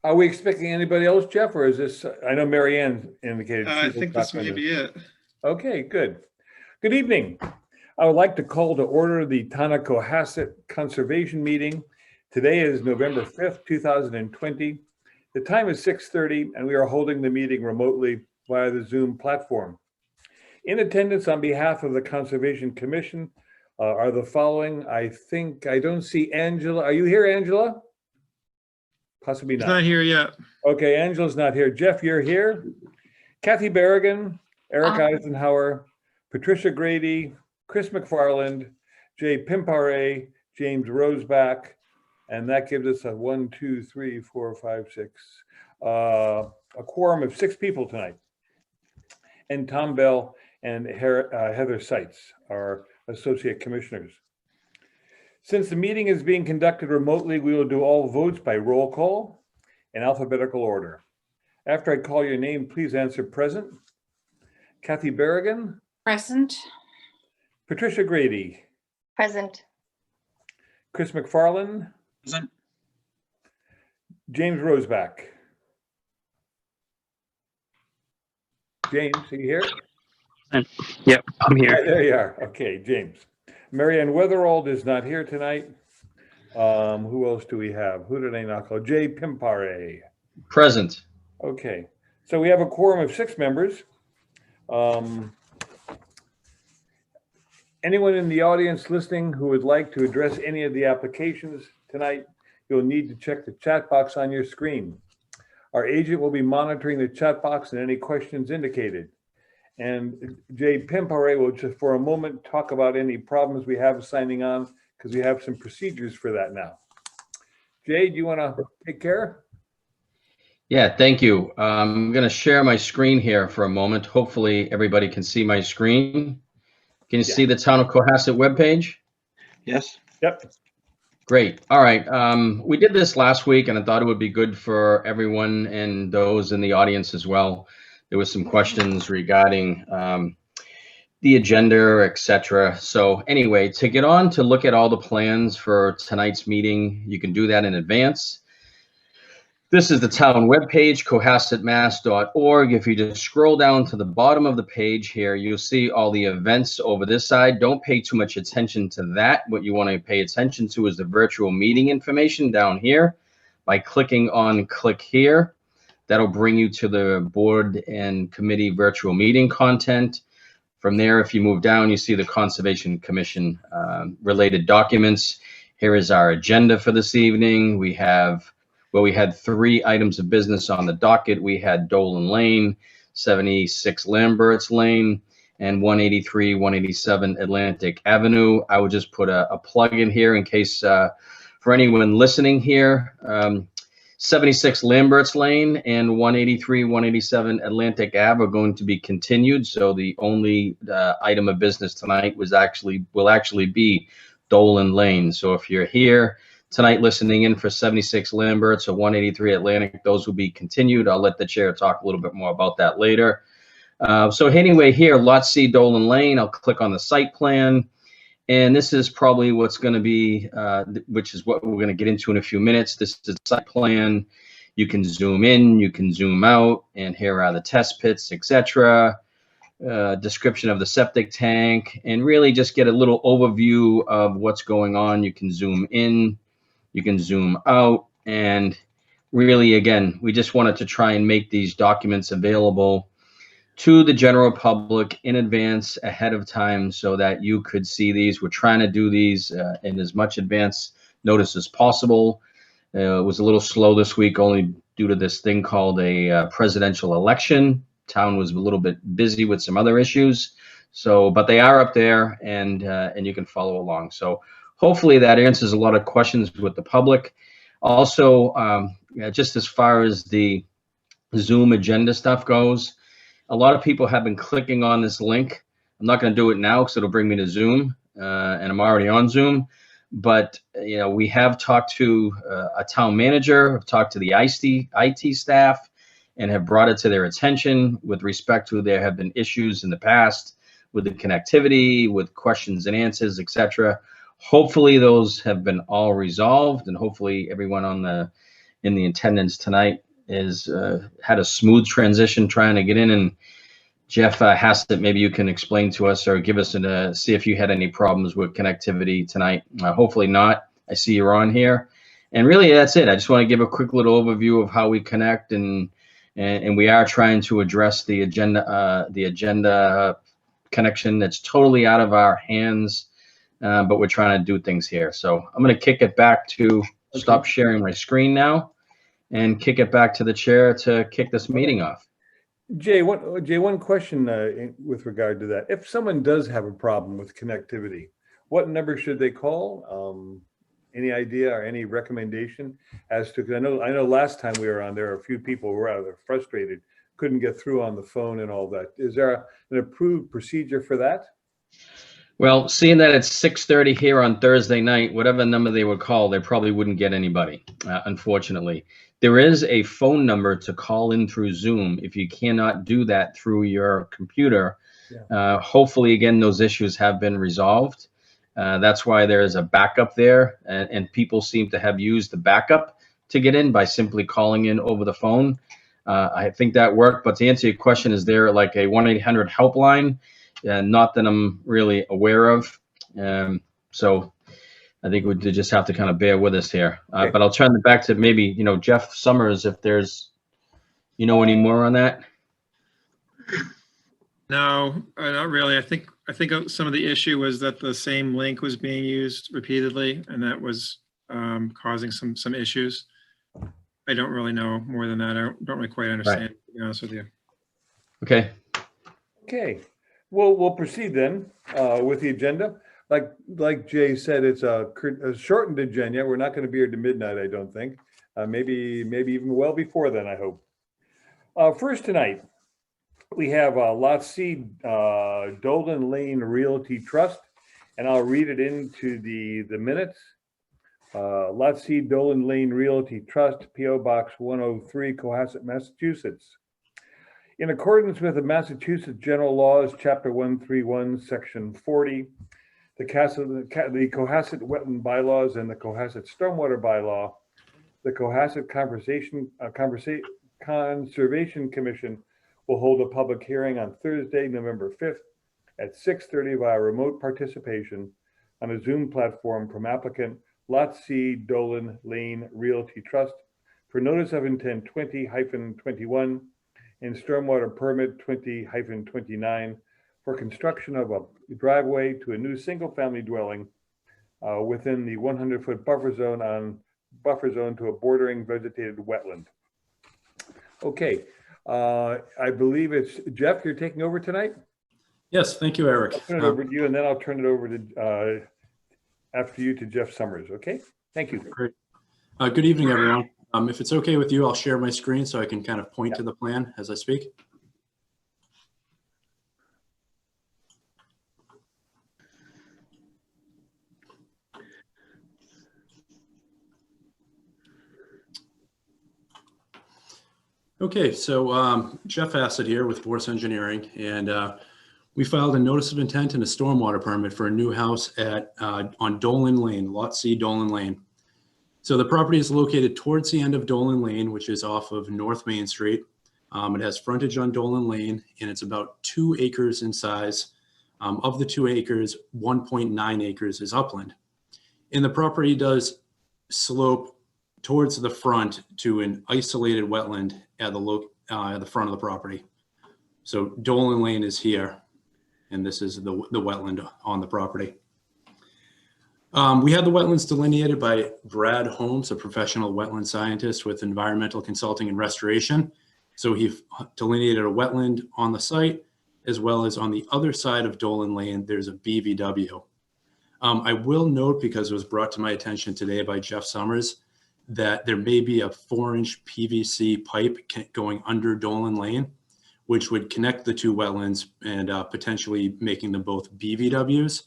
Are we expecting anybody else, Jeff, or is this, I know Mary Ann indicated. I think this may be it. Okay, good. Good evening. I would like to call to order the Town of Cohasset Conservation Meeting. Today is November 5th, 2020. The time is 6:30 and we are holding the meeting remotely via the Zoom platform. In attendance on behalf of the Conservation Commission are the following. I don't see Angela. Are you here, Angela? Possibly He's not. not here yet. Okay, Angela's not here. Jeff, you're here. Kathy Berrigan, Eric Eisenhower, Patricia Grady, Chris McFarland, Jay Pimpare, James Roseback, and that gives us a 1, 2, 3, 4, 5, 6, a quorum of 6 people tonight. And Tom Bell and Heather Seitz, our associate commissioners. Since the meeting is being conducted remotely, we will do all votes by roll call in alphabetical order. After I call your name, please answer present. Kathy Berrigan. Present. Patricia Grady. Present. Chris McFarland. Present. James Roseback. James, are you here? Yep, I'm here. There you are. Okay, James. Marianne Weatherald is not here tonight. Who else do we have? Who did I not call? Jay Pimpare. Present. Okay, so we have a quorum of 6 members. Anyone in the audience listening who would like to address any of the applications tonight, you'll need to check the chat box on your screen. Our agent will be monitoring the chat box and any questions indicated. And Jay Pimpare will just for a moment talk about any problems we have signing on, because we have some procedures for that now. Jay, do you want to take care? Yeah, thank you. I'm going to share my screen here for a moment. Hopefully everybody can see my screen. Can you see the Town of Cohasset webpage? Yes. Yep. Great. All right. We did this last week and I thought it would be good for everyone and those in the audience as well. There was some questions regarding the agenda, etc. So anyway, to get on to look at all the plans for tonight's meeting, you can do that in advance. This is the town webpage, cohassetmass.org. If you just scroll down to the bottom of the page here, you'll see all the events over this side. Don't pay too much attention to that. What you want to pay attention to is the virtual meeting information down here. By clicking on click here, that'll bring you to the board and committee virtual meeting content. From there, if you move down, you see the Conservation Commission related documents. Here is our agenda for this evening. We had 3 items of business on the docket. We had Dolan Lane, 76 Lamberts Lane, and 183, 187 Atlantic Avenue. I would just put a plug in here in case for anyone listening here. 76 Lamberts Lane and 183, 187 Atlantic Ave are going to be continued. So the only item of business tonight will actually be Dolan Lane. So if you're here tonight listening in for 76 Lamberts or 183 Atlantic, those will be continued. I'll let the chair talk a little bit more about that later. So anyway, here, Lot C Dolan Lane, I'll click on the site plan. And this is probably what's going to be, which is what we're going to get into in a few minutes. This is the site plan. You can zoom in, you can zoom out, and here are the test pits, etc. Description of the septic tank, and really just get a little overview of what's going on. You can zoom in, you can zoom out, and really, again, we just wanted to try and make these documents available to the general public in advance, ahead of time, so that you could see these. We're trying to do these in as much advance notice as possible. It was a little slow this week, only due to this thing called a presidential election. Town was a little bit busy with some other issues. So, but they are up there, and you can follow along. So hopefully that answers a lot of questions with the public. Also, just as far as the Zoom agenda stuff goes, a lot of people have been clicking on this link. I'm not going to do it now because it'll bring me to Zoom, and I'm already on Zoom. But you know, we have talked to a town manager, have talked to the IT staff, and have brought it to their attention with respect to there have been issues in the past with the connectivity, with questions and answers, etc. Hopefully those have been all resolved, and hopefully everyone in the attendance tonight is had a smooth transition trying to get in. And Jeff Hassett, maybe you can explain to us or give us see if you had any problems with connectivity tonight. Hopefully not. I see you're on here. And really, that's it. I just want to give a quick little overview of how we connect, and we are trying to address the agenda connection that's totally out of our hands, but we're trying to do things here. So I'm going to kick it back to stop sharing my screen now and kick it back to the chair to kick this meeting off. Jay, one question with regard to that. If someone does have a problem with connectivity, what number should they call? Any idea or any recommendation as to? 'Cause I know last time we were on, there were a few people who were rather frustrated, couldn't get through on the phone and all that. Is there an approved procedure for that? Well, seeing that it's 6:30 here on Thursday night, whatever number they would call, they probably wouldn't get anybody, unfortunately. There is a phone number to call in through Zoom if you cannot do that through your computer. Yeah. Hopefully, again, those issues have been resolved. That's why there is a backup there, and people seem to have used the backup to get in by simply calling in over the phone. I think that worked, but to answer your question, is there like a 1-800 helpline? Not that I'm really aware of. So I think we just have to kind of bear with us here. Okay. But I'll turn it back to maybe, Jeff Summers, if there's, any more on that. No, not really. I think some of the issue was that the same link was being used repeatedly, and that was causing some issues. I don't really know more than that. I don't really quite understand, to be honest with you. Okay. Okay. Well, we'll proceed then with the agenda. Like Jay said, it's a shortened agenda. We're not going to be here to midnight, I don't think. Maybe even well before then, I hope. First tonight, we have Lot C Dolan Lane Realty Trust, and I'll read it into the minutes. Lot C Dolan Lane Realty Trust, P.O. Box 103, Cohasset, Massachusetts. In accordance with the Massachusetts General Laws, Chapter 131, Section 40, the Cohasset Wetland Bylaws and the Cohasset Stormwater Bylaw, the Cohasset Conservation Commission will hold a public hearing on Thursday, November 5th at 6:30 via remote participation on a Zoom platform from applicant Lot C Dolan Lane Realty Trust for notice of intent 20-21 and stormwater permit 20-29 for construction of a driveway to a new single-family dwelling within the 100-foot buffer zone to a bordering vegetated wetland. Okay, I believe it's Jeff. You're taking over tonight. Yes, thank you, Eric. I'll turn it over to you, and then I'll turn it over to after you to Jeff Summers. Okay, thank you. Great. Good evening, everyone. If it's okay with you, I'll share my screen so I can kind of point to the plan as I speak. Okay, so Jeff Hassett here with Force Engineering, and we filed a notice of intent and a stormwater permit for a new house on Dolan Lane, Lot C Dolan Lane. So the property is located towards the end of Dolan Lane, which is off of North Main Street. It has frontage on Dolan Lane, and it's about 2 acres in size. Of the 2 acres, 1.9 acres is upland. And the property does slope towards the front to an isolated wetland at the front of the property. So Dolan Lane is here, and this is the wetland on the property. We had the wetlands delineated by Brad Holmes, a professional wetland scientist with environmental consulting and restoration. So he delineated a wetland on the site, as well as on the other side of Dolan Lane, there's a BVW. I will note, because it was brought to my attention today by Jeff Summers, that there may be a 4-inch PVC pipe going under Dolan Lane, which would connect the 2 wetlands and potentially making them both BVWs.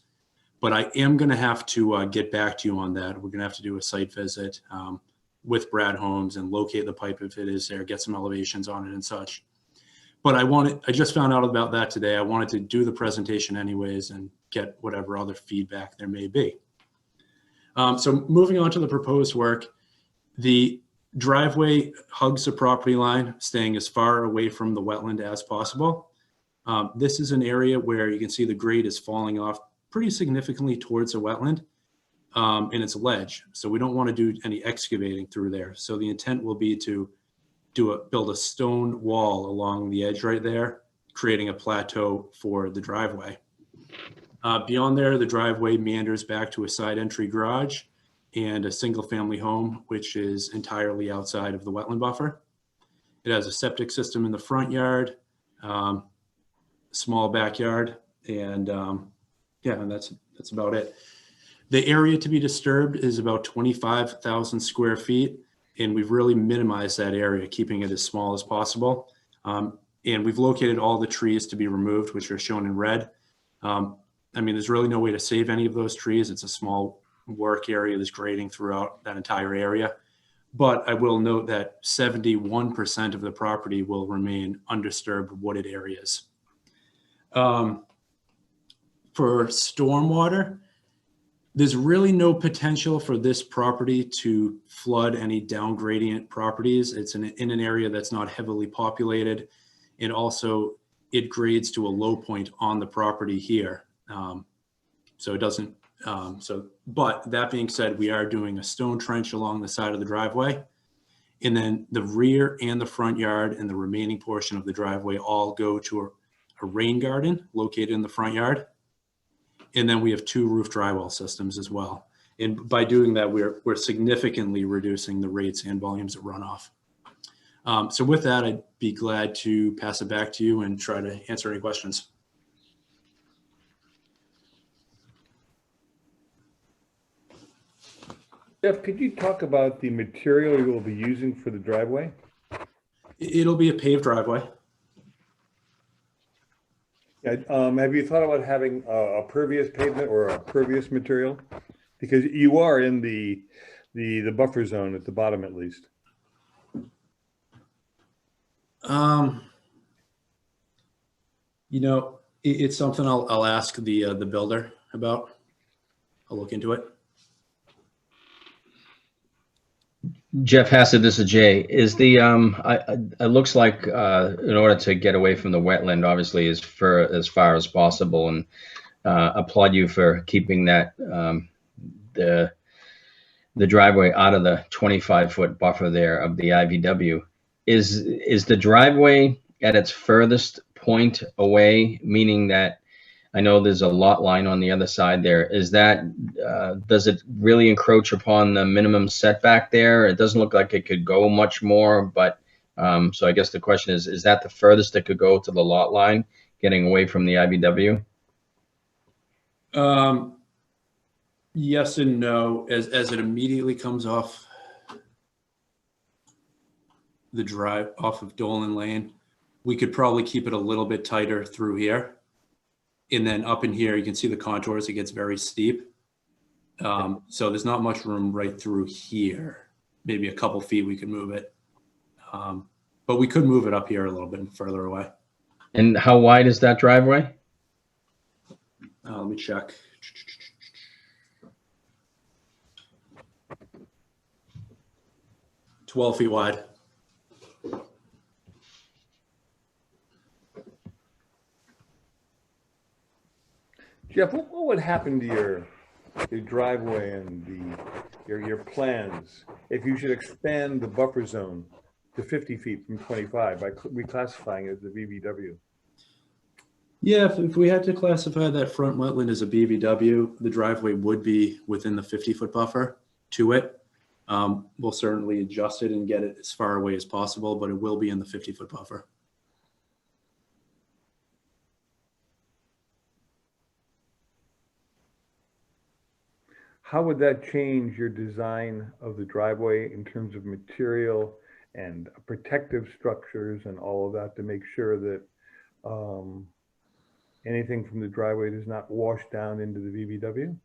But I am going to have to get back to you on that. We're going to have to do a site visit with Brad Holmes and locate the pipe if it is there, get some elevations on it and such. But I just found out about that today. I wanted to do the presentation anyways and get whatever other feedback there may be. So moving on to the proposed work, the Driveway hugs the property line, staying as far away from the wetland as possible. This is an area where you can see the grade is falling off pretty significantly towards the wetland, and it's a ledge. So we don't want to do any excavating through there. So the intent will be to build a stone wall along the edge right there, creating a plateau for the driveway. Beyond there, the driveway meanders back to a side entry garage and a single family home, which is entirely outside of the wetland buffer. It has a septic system in the front yard, small backyard, and yeah, and that's about it. The area to be disturbed is about 25,000 square feet, and we've really minimized that area, keeping it as small as possible. And we've located all the trees to be removed, which are shown in red. I mean, there's really no way to save any of those trees. It's a small work area. There's grading throughout that entire area. But I will note that 71% of the property will remain undisturbed wooded areas. For stormwater, there's really no potential for this property to flood any down gradient properties. It's in an area that's not heavily populated. And also it grades to a low point on the property here. So it doesn't, but that being said, we are doing a stone trench along the side of the driveway. And then the rear and the front yard and the remaining portion of the driveway all go to a rain garden located in the front yard. And then we have 2 roof drywall systems as well. And by doing that, we're significantly reducing the rates and volumes of runoff. So with that, I'd be glad to pass it back to you and try to answer any questions. Jeff, could you talk about the material you will be using for the driveway? It'll be a paved driveway. Yeah, have you thought about having a pervious pavement or a pervious material? Because you are in the buffer zone at the bottom, at least. You know, it's something I'll ask the builder about. I'll look into it. Jeff Hassett, this is Jay. Is the it looks like in order to get away from the wetland, obviously, is for as far as possible, and applaud you for keeping that the driveway out of the 25-foot buffer there of the IVW. Is the driveway at its furthest point away, meaning that I know there's a lot line on the other side there. Is that, does it really encroach upon the minimum setback there? It doesn't look like it could go much more, but so I guess the question is that the furthest it could go to the lot line, getting away from the IVW? Yes and no. As it immediately comes off the drive off of Dolan Lane, we could probably keep it a little bit tighter through here. And then up in here, you can see the contours, it gets very steep. So there's not much room right through here. Maybe a couple feet we could move it. But we could move it up here a little bit further away. And how wide is that driveway? Let me check. "12 feet wide." Jeff, what would happen to your driveway and your plans if you should expand the buffer zone to 50 feet from 25 by reclassifying it as a BVW? Yeah, if we had to classify that front wetland as a BVW, the driveway would be within the 50-foot buffer to it. We'll certainly adjust it and get it as far away as possible, but it will be in the 50-foot buffer. How would that change your design of the driveway in terms of material and protective structures and all of that to make sure that anything from the driveway does not wash down into the BVW?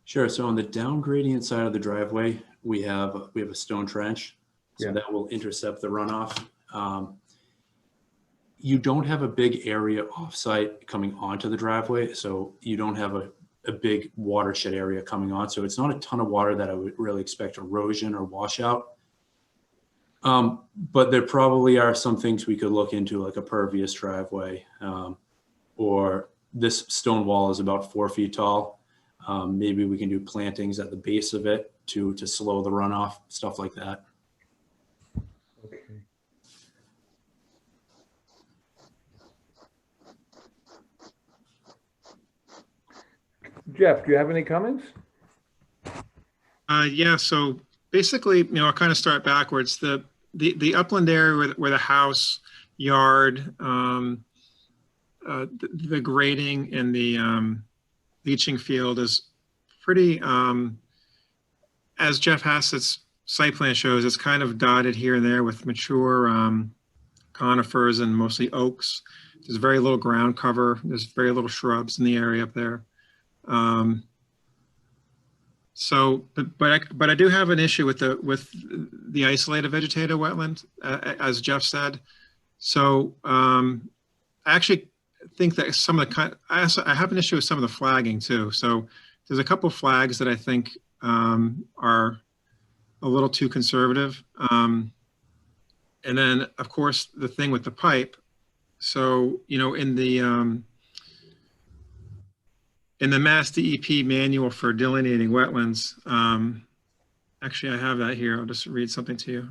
Sure. So on the down gradient side of the driveway, we have a stone trench, so that will intercept the runoff. You don't have a big area offsite coming onto the driveway, so you don't have a a big watershed area coming on. So it's not a ton of water that I would really expect erosion or washout. But there probably are some things we could look into, like a pervious driveway, or this stone wall is about 4 feet tall. Maybe we can do plantings at the base of it to slow the runoff, stuff like that. Okay. Jeff, do you have any comments? Yeah, so basically, I'll kind of start backwards. The upland area where the house, yard, the grading and the leaching field is pretty, as Jeff Hassett's site plan shows, it's kind of dotted here and there with mature conifers and mostly oaks. There's very little ground cover. There's very little shrubs in the area up there. But I do have an issue with the isolated vegetated wetland, as Jeff said. So I actually think that some of I have an issue with some of the flagging too. So there's a couple flags that I think are a little too conservative. And then of course the thing with the pipe. So, in the Mass DEP manual for delineating wetlands, actually I have that here. I'll just read something to you.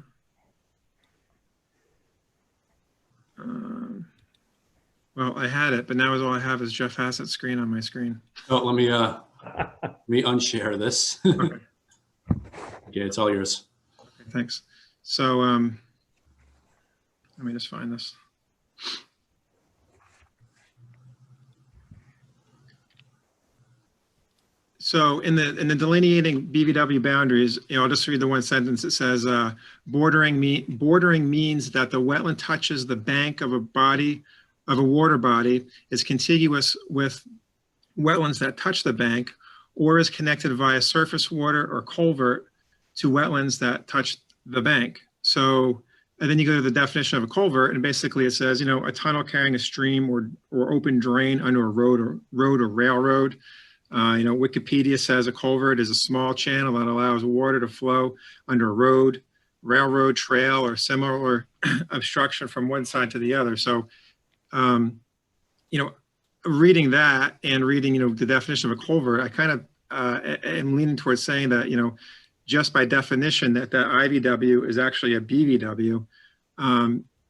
Well, I had it, but now all I have is Jeff Hassett's screen on my screen. Oh, let me unshare this. Okay. Yeah, it's all yours. Okay, thanks. So let me just find this. So in the delineating BVW boundaries, I'll just read the one sentence. It says, bordering means that the wetland touches the bank of a water body, is contiguous with wetlands that touch the bank, or is connected via surface water or culvert to wetlands that touch the bank. So, and then you go to the definition of a culvert, and basically it says, a tunnel carrying a stream or open drain under a road or railroad. Wikipedia says a culvert is a small channel that allows water to flow under a road, railroad, trail, or similar obstruction from one side to the other. So, reading that and reading, the definition of a culvert, I kind of am leaning towards saying that, just by definition that IVW is actually a BVW.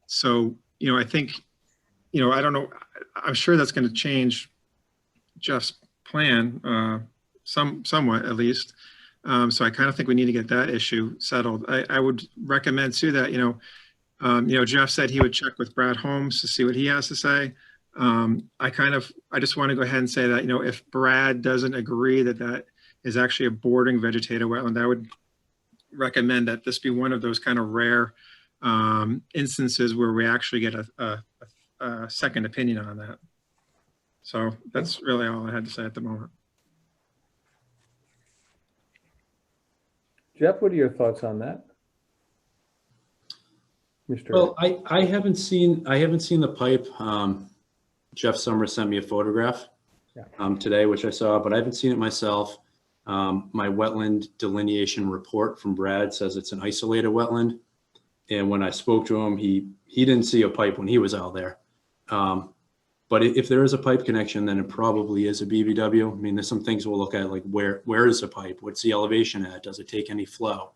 So, I think, I don't know, I'm sure that's going to change Jeff's plan somewhat at least. So I kind of think we need to get that issue settled. I would recommend too that, Jeff said he would check with Brad Holmes to see what he has to say. I just want to go ahead and say that, if Brad doesn't agree that is actually a bordering vegetated wetland, I would recommend that this be one of those kind of rare instances where we actually get a second opinion on that. So that's really all I had to say at the moment. Jeff, what are your thoughts on that? Mr. Well, I haven't seen the pipe. Jeff Summers sent me a photograph today, which I saw, but I haven't seen it myself. My wetland delineation report from Brad says it's an isolated wetland. And when I spoke to him, he didn't see a pipe when he was out there. But if there is a pipe connection, then it probably is a BVW. I mean, there's some things we'll look at, like where is the pipe? What's the elevation at? Does it take any flow?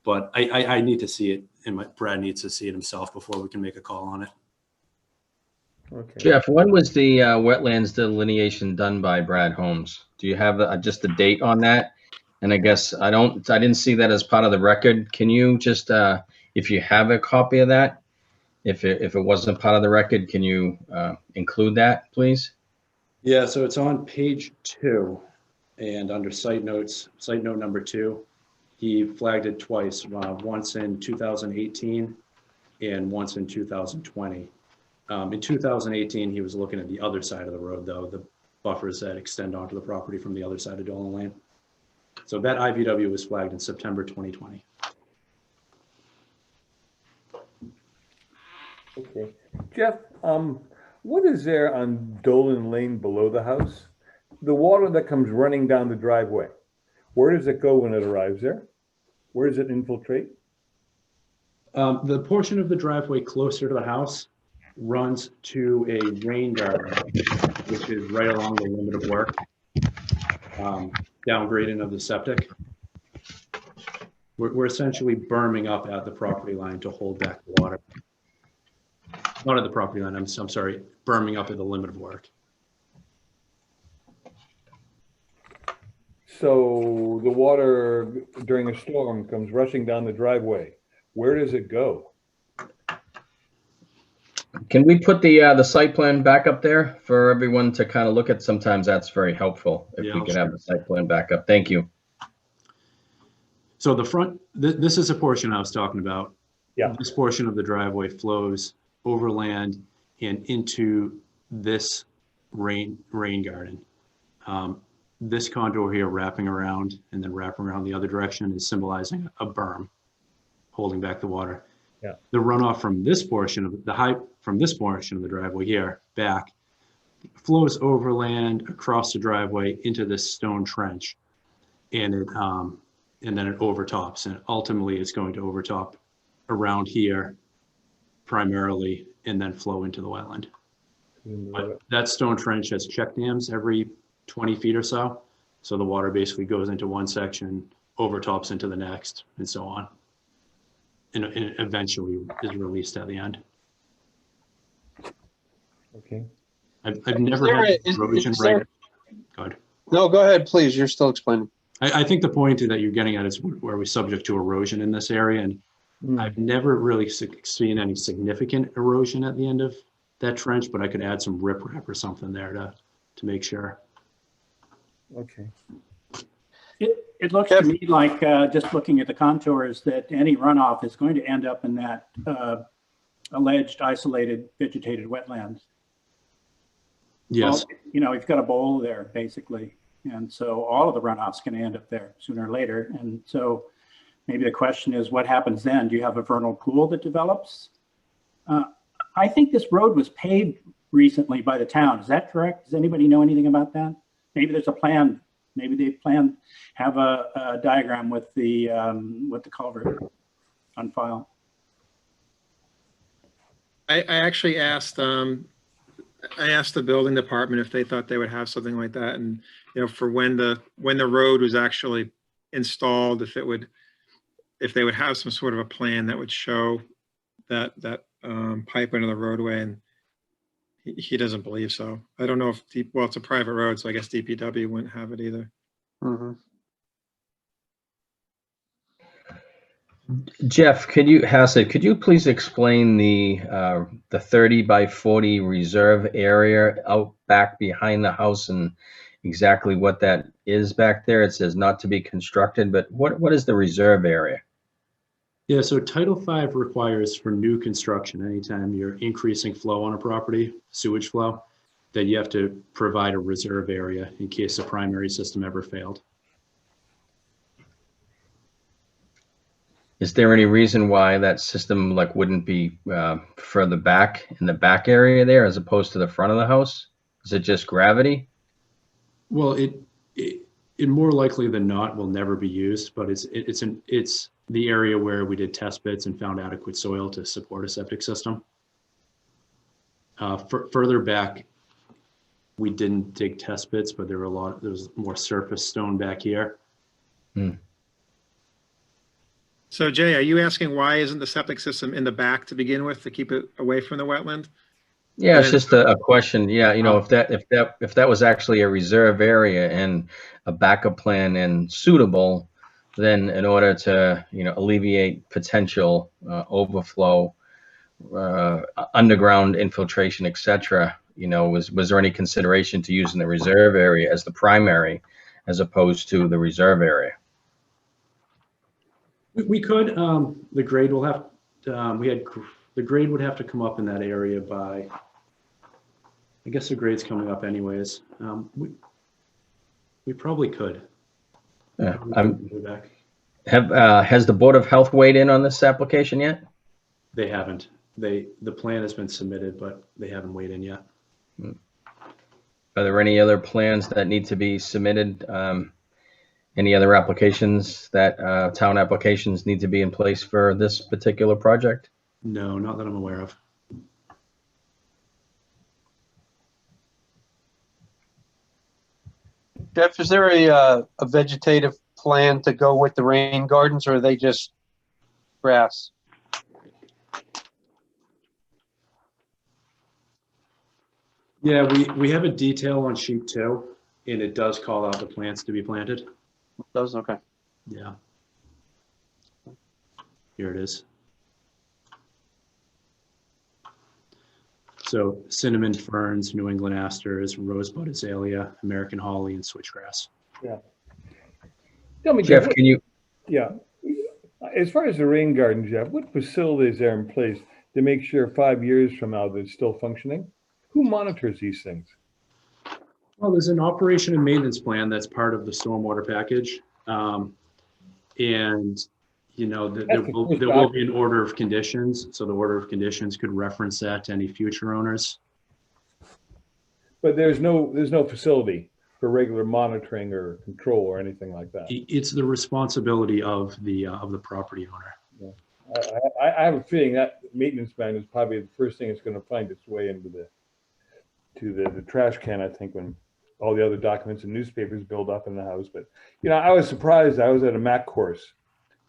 But I need to see it, and Brad needs to see it himself before we can make a call on it. Okay. Jeff, when was the wetlands delineation done by Brad Holmes? Do you have just the date on that? And I guess I didn't see that as part of the record. Can you just, if you have a copy of that, if it wasn't part of the record, can you include that, please? Yeah, so it's on page 2, and under site notes, site note number 2, he flagged it twice, once in 2018 and once in 2020. In 2018, he was looking at the other side of the road, though, the buffers that extend onto the property from the other side of Dolan Lane. So that IVW was flagged in September 2020. Okay. Jeff, what is there on Dolan Lane below the house? the water that comes running down the driveway, where does it go when it arrives there? Where does it infiltrate? The portion of the driveway closer to the house runs to a rain garden, which is right along the limit of work, downgrading of the septic. We're essentially berming up at the property line to hold back the water. Not at the property line, I'm sorry, berming up at the limit of work. So the water during a storm comes rushing down the driveway. Where does it go? Can we put the site plan back up there for everyone to kind of look at? Sometimes that's very helpful if Yeah, we I'll could have the site plan back up. Thank you. So the front, this is a portion I was talking about. Yeah. This portion of the driveway flows overland and into this rain garden. This contour here wrapping around and then wrapping around the other direction is symbolizing a berm, holding back the water. Yeah. The runoff from this portion of from this portion of the driveway here back flows overland across the driveway into this stone trench, and it and then it overtops, and ultimately it's going to overtop around here primarily and then flow into the wetland. But that stone trench has check dams every 20 feet or so. So the water basically goes into one section, overtops into the next, and so on. And eventually is released at the end. Okay. I've never had erosion right. Go ahead. No, go ahead, please. You're still explaining. I think the point that you're getting at is where we're subject to erosion in this area. And I've never really seen any significant erosion at the end of that trench, but I could add some riprap or something there to make sure. Okay. It looks to me like, just looking at the contours, that any runoff is going to end up in that alleged isolated vegetated wetlands. Yes. Well, you know, you've got a bowl there basically. And so all of the runoff's going to end up there sooner or later. And so maybe the question is, what happens then? Do you have a vernal pool that develops? I think this road was paved recently by the town. Is that correct? Does anybody know anything about that? Maybe there's a plan. Maybe they have a diagram with the culvert on file. I actually asked, I asked the building department if they thought they would have something like that, and for when the road was actually installed, if they would have some sort of a plan that would show that pipe into the roadway, and he doesn't believe so. I don't know if well, it's a private road, so I guess DPW wouldn't have it either. Mm-hmm. Jeff, could you please explain the 30 by 40 reserve area out back behind the house and exactly what that is back there? It says not to be constructed, but what is the reserve area? Yeah, so Title V requires for new construction, anytime you're increasing flow on a property, sewage flow, that you have to provide a reserve area in case the primary system ever failed. Is there any reason why that system wouldn't be further back in the back area there as opposed to the front of the house? Is it just gravity? Well, it more likely than not will never be used, but it's the area where we did test bits and found adequate soil to support a septic system. Further back, we didn't dig test bits, but there was more surface stone back here. So Jay, are you asking why isn't the septic system in the back to begin with to keep it away from the wetland? Yeah, it's just a question. Yeah, if that was actually a reserve area and a backup plan and suitable, then in order to alleviate potential overflow, underground infiltration, etc., was there any consideration to using the reserve area as the primary as opposed to the reserve area? We could. The grade will have. The grade would have to come up in that area by. I guess the grade's coming up anyways. We probably could. Yeah, has the Board of Health weighed in on this application yet? They haven't. The plan has been submitted, but they haven't weighed in yet. Are there any other plans that need to be submitted? Any other applications that, town applications need to be in place for this particular project? No, not that I'm aware of. Jeff, is there a vegetative plan to go with the rain gardens, or are they just grass? Yeah, we have a detail on sheet 2, and it does call out the plants to be planted. Those, okay. Yeah. Here it is. So cinnamon ferns, New England asters, rosebud azalea, American holly, and switchgrass. Tell me, Jeff, Jeff, can you, yeah, as far as the rain garden, Jeff, what facilities are in place to make sure 5 years from now they're still functioning? Who monitors these things? Well, there's an operation and maintenance plan that's part of the stormwater package. And, you know, there will be an order of conditions. So the order of conditions could reference that to any future owners. But there's no facility for regular monitoring or control or anything like that. It's the responsibility of the property owner. I have a feeling that maintenance man is probably the first thing that's going to find its way into the trash can, I think, when all the other documents and newspapers build up in the house. But, you know, I was surprised. I was at a MAC course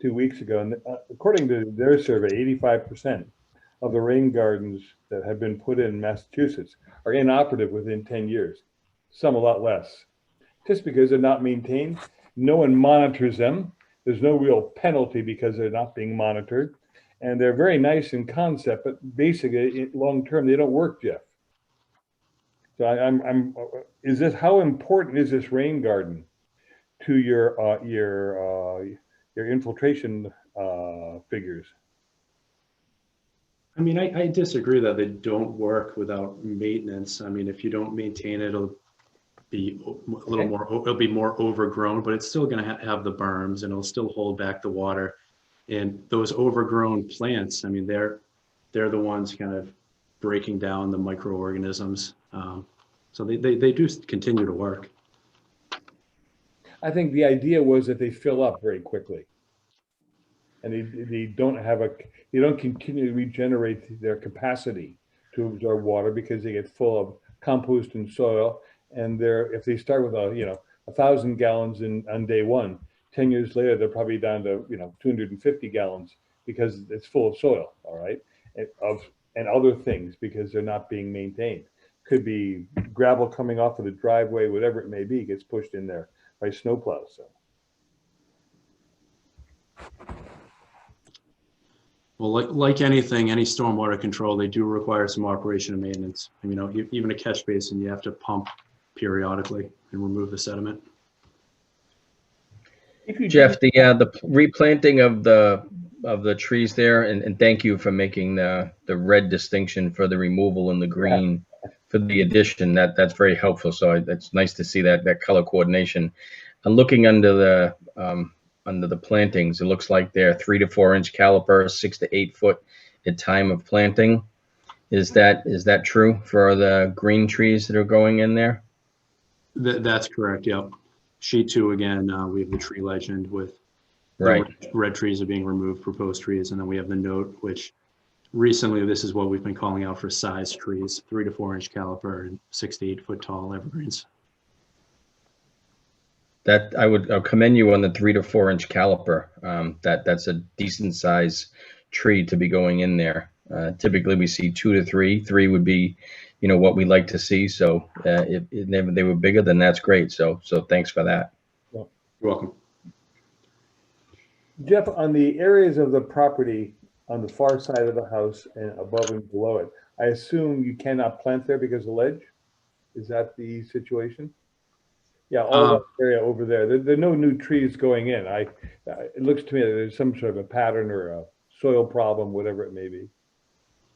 2 weeks ago, and according to their survey, 85% of the rain gardens that have been put in Massachusetts are inoperative within 10 years, some a lot less. Just because they're not maintained, no one monitors them. There's no real penalty because they're not being monitored. And they're very nice in concept, but basically, long-term, they don't work, Jeff. So how important is this rain garden to your infiltration figures? I mean, I disagree that they don't work without maintenance. I mean, if you don't maintain it, it'll be a little more, it'll be more overgrown, but it's still going to have the berms and it'll still hold back the water. And those overgrown plants, I mean, they're the ones kind of breaking down the microorganisms. So they do continue to work. I think the idea was that they fill up very quickly. And they don't continue to regenerate their capacity to absorb water because they get full of compost and soil. And if they start with 1,000 gallons on day one, 10 years later, they're probably down to 250 gallons because it's full of soil, all right, and other things because they're not being maintained. Could be gravel coming off of the driveway, whatever it may be, gets pushed in there by snowplows. So. Well, like anything, any stormwater control, they do require some operation and maintenance. And, you know, even a catch basin, you have to pump periodically and remove the sediment. Jeff, the replanting of the trees there, and thank you for making the red distinction for the removal and the green for the addition. That's very helpful. So it's nice to see that color coordination. And looking under the plantings, it looks like they're 3 to 4 inch calipers, 6 to 8 foot at time of planting. Is that true for the green trees that are going in there? That's correct. Yep. Sheet 2 again. We have the tree legend with right. Red trees are being removed, proposed trees, and then we have the note, which recently this is what we've been calling out for size trees: 3 to 4 inch caliper and 6 to 8 foot tall evergreens. That I'll commend you on the 3 to 4 inch caliper. That's a decent size tree to be going in there. Typically we see 2 to 3. 3 would be, what we like to see. So if they were bigger, then that's great. So thanks for that. You're welcome. Jeff, on the areas of the property on the far side of the house and above and below it, I assume you cannot plant there because of ledge? Is that the situation? Yeah, all that area over there. There are no new trees going in. It looks to me that there's some sort of a pattern or a soil problem, whatever it may be.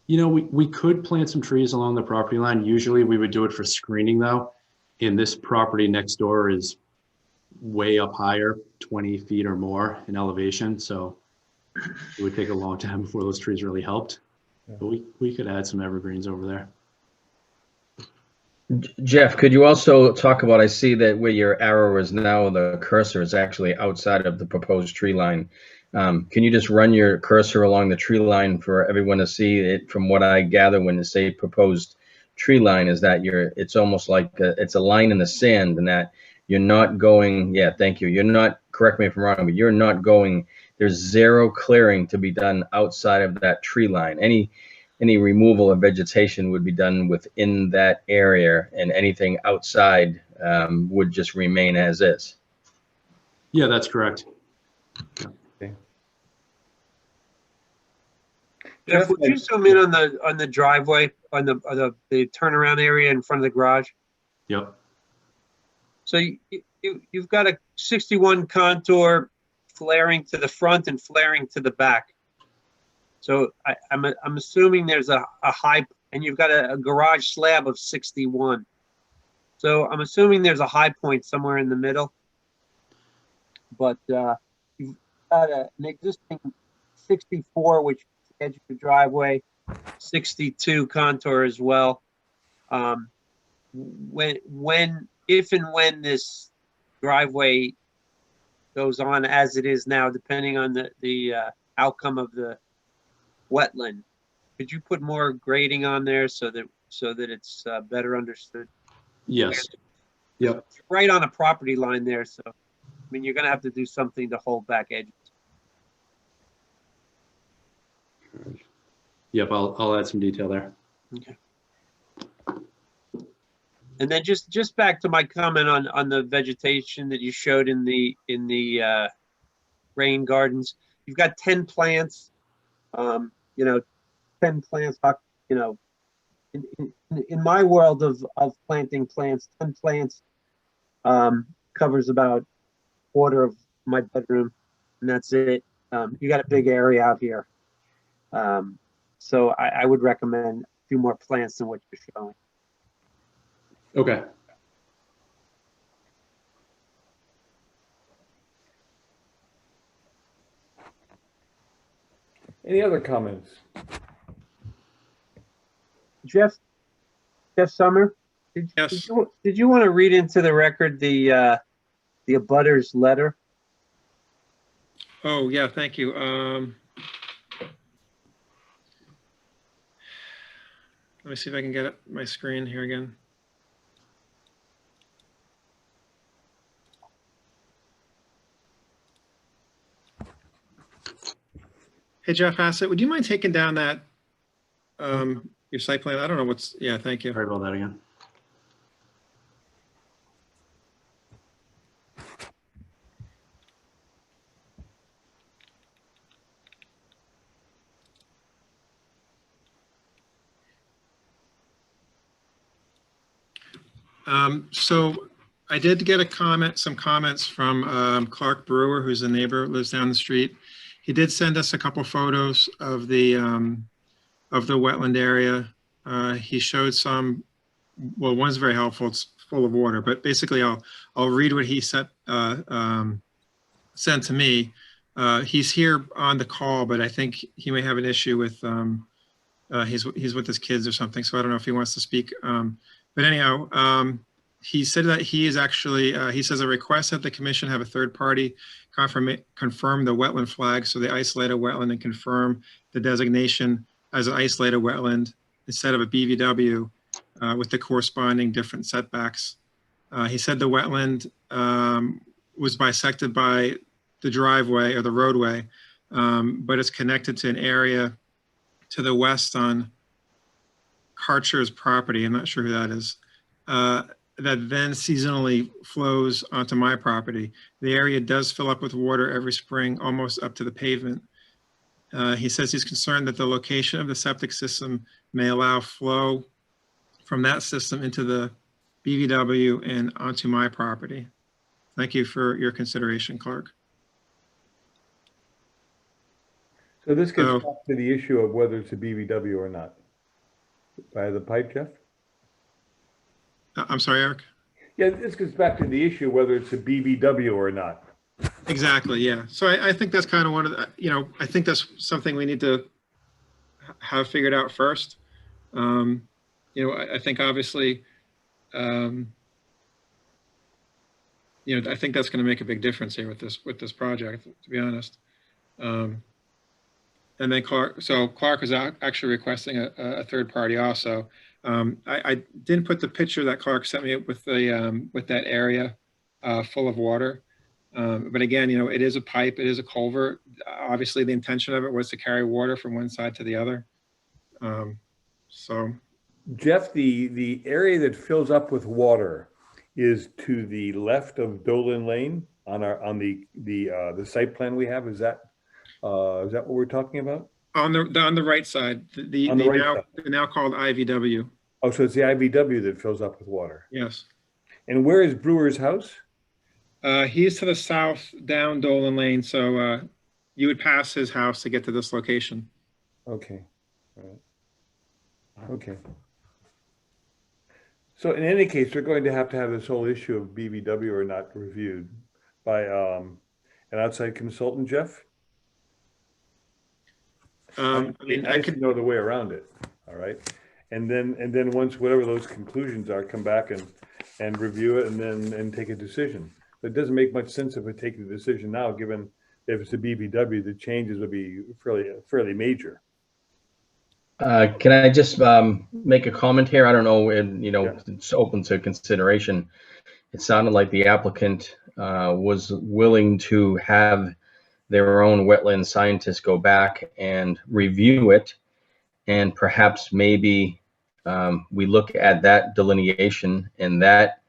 We could plant some trees along the property line. Usually we would do it for screening though. And this property next door is way up higher, 20 feet or more in elevation. So it would take a long time before those trees really helped. But we could add some evergreens over there. Jeff, could you also talk about, I see that where your arrow is now, the cursor is actually outside of the proposed tree line. Can you just run your cursor along the tree line for everyone to see it? From what I gather, when you say proposed tree line, is that it's almost like it's a line in the sand, and that you're not going, yeah, thank you. You're not, correct me if I'm wrong, but you're not going, there's zero clearing to be done outside of that tree line. Any removal of vegetation would be done within that area, and anything outside would just remain as is. Yeah, that's correct. Jeff, would you zoom in on the driveway, on the turnaround area in front of the garage? Yep. So you've got a 61 contour flaring to the front and flaring to the back. So I'm assuming there's a high, and you've got a garage slab of 61. So I'm assuming there's a high point somewhere in the middle. But you've got an existing 64, which is the edge of the driveway, 62 contour as well. If and when this driveway goes on as it is now, depending on the outcome of the wetland, could you put more grading on there so that it's better understood? Yes. Yep. It's right on a property line there, so I mean you're gonna have to do something to hold back edges. Yep. I'll add some detail there. Okay. And then just back to my comment on the vegetation that you showed in the rain gardens. You've got 10 plants. 10 plants. In my world of planting plants, 10 plants covers about a quarter of my bedroom, and that's it. You got a big area out here, so I would recommend a few more plants than what you're showing. Okay. Any other comments? Jeff Summer, Yes. did you want to read into the record the abutters letter? Oh, yeah, thank you. Let me see if I can get my screen here again. Hey, Jeff Hassett, would you mind taking down that, your site plan? I don't know yeah, thank you. Sorry about that again. So I did get some comments from Clark Brewer, who's a neighbor, lives down the street. He did send us a couple photos of the wetland area. He showed some, well, one's very helpful. It's full of water, but basically I'll read what he sent to me. He's here on the call, but I think he may have an issue with, he's with his kids or something. So I don't know if he wants to speak. But anyhow, he said that he is actually, he says a request that the commission have a third party confirm the wetland flag. So they isolate a wetland and confirm the designation as an isolated wetland instead of a BVW with the corresponding different setbacks. He said the wetland was bisected by the driveway or the roadway, but it's connected to an area to the west on Karcher's property. I'm not sure who that is. That then seasonally flows onto my property. The area does fill up with water every spring, almost up to the pavement. He says he's concerned that the location of the septic system may allow flow from that system into the BVW and onto my property. Thank you for your consideration, Clark. So this gets back to the issue of whether it's a BVW or not. By the pipe, Jeff? I'm sorry, Eric? Yeah, this gets back to the issue whether it's a BVW or not. Exactly, yeah. So I think that's kind of one of the, I think that's something we need to have figured out first. I think obviously I think that's going to make a big difference here with this project, to be honest. And then Clark was actually requesting a third party also. I didn't put the picture that Clark sent me with that area full of water. But again, it is a pipe, it is a culvert. Obviously, the intention of it was to carry water from one side to the other. So, Jeff, the area that fills up with water is to the left of Dolan Lane on the site plan we have. Is that what we're talking about? on the right side, the On the right side. now called IVW. Oh, so it's the IVW that fills up with water. Yes. And where is Brewer's house? He's to the south down Dolan Lane, so you would pass his house to get to this location. Okay. All right. Okay. So in any case, we're going to have this whole issue of BVW or not reviewed by an outside consultant, Jeff? I mean, I could, know the way around it. All right. And then once whatever those conclusions are, come back and review it and take a decision. But it doesn't make much sense if we take the decision now, given if it's a BVW, the changes would be fairly major. Can I just make a comment here? I don't know, and Yeah. It's open to consideration. It sounded like the applicant was willing to have their own wetland scientists go back and review it, and perhaps maybe we look at that delineation and that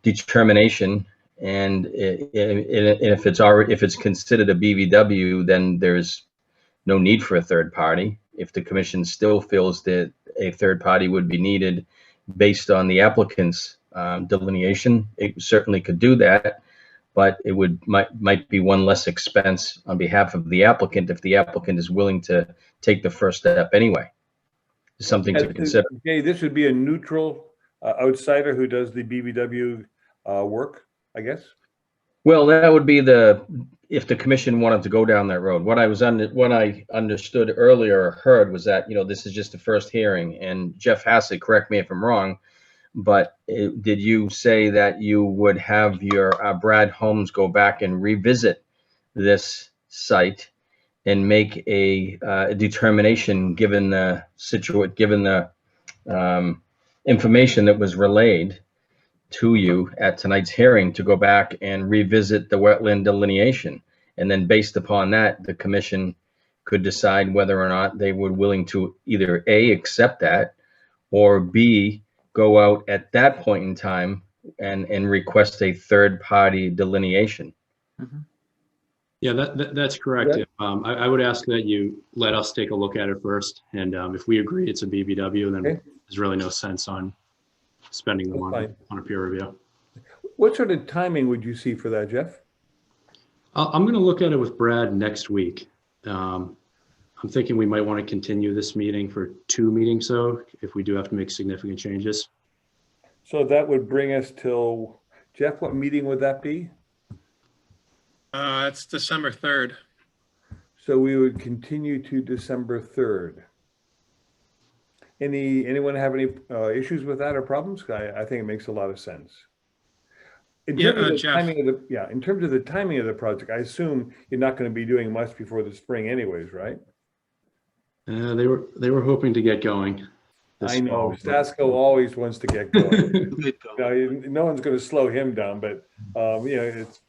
determination, and if it's considered a BVW, then there's no need for a third party. If the commission still feels that a third party would be needed based on the applicant's delineation, it certainly could do that, but it might be one less expense on behalf of the applicant if the applicant is willing to take the first step anyway. Something to consider. Okay, this would be a neutral outsider who does the BVW work, I guess. Well, that would be if the commission wanted to go down that road. What I understood earlier or heard was that, this is just the first hearing, and Jeff Hassett, correct me if I'm wrong, but did you say that you would have your Brad Holmes go back and revisit this site and make a determination given the information that was relayed to you at tonight's hearing, to go back and revisit the wetland delineation? And then based upon that, the commission could decide whether or not they were willing to either A, accept that, or B, go out at that point in time and request a third party delineation. Yeah, that's correct. Yeah. I would ask that you let us take a look at it first. And if we agree it's a BVW, then Okay. there's really no sense on spending the That's money fine. on a peer review. What sort of timing would you see for that, Jeff? I'm going to look at it with Brad next week. I'm thinking we might want to continue this meeting for 2 meetings, so if we do have to make significant changes. So that would bring us till, Jeff, what meeting would that be? it's December 3rd. So we would continue to December 3rd. Anyone have any issues with that or problems? I think it makes a lot of sense. In Yeah, terms of the Jeff. timing of in terms of the timing of the project, I assume you're not going to be doing much before the spring anyways, right? They were hoping to get going. this I know, fall, but- Stasco always wants to get going. Good going. No one's going to slow him down, but it's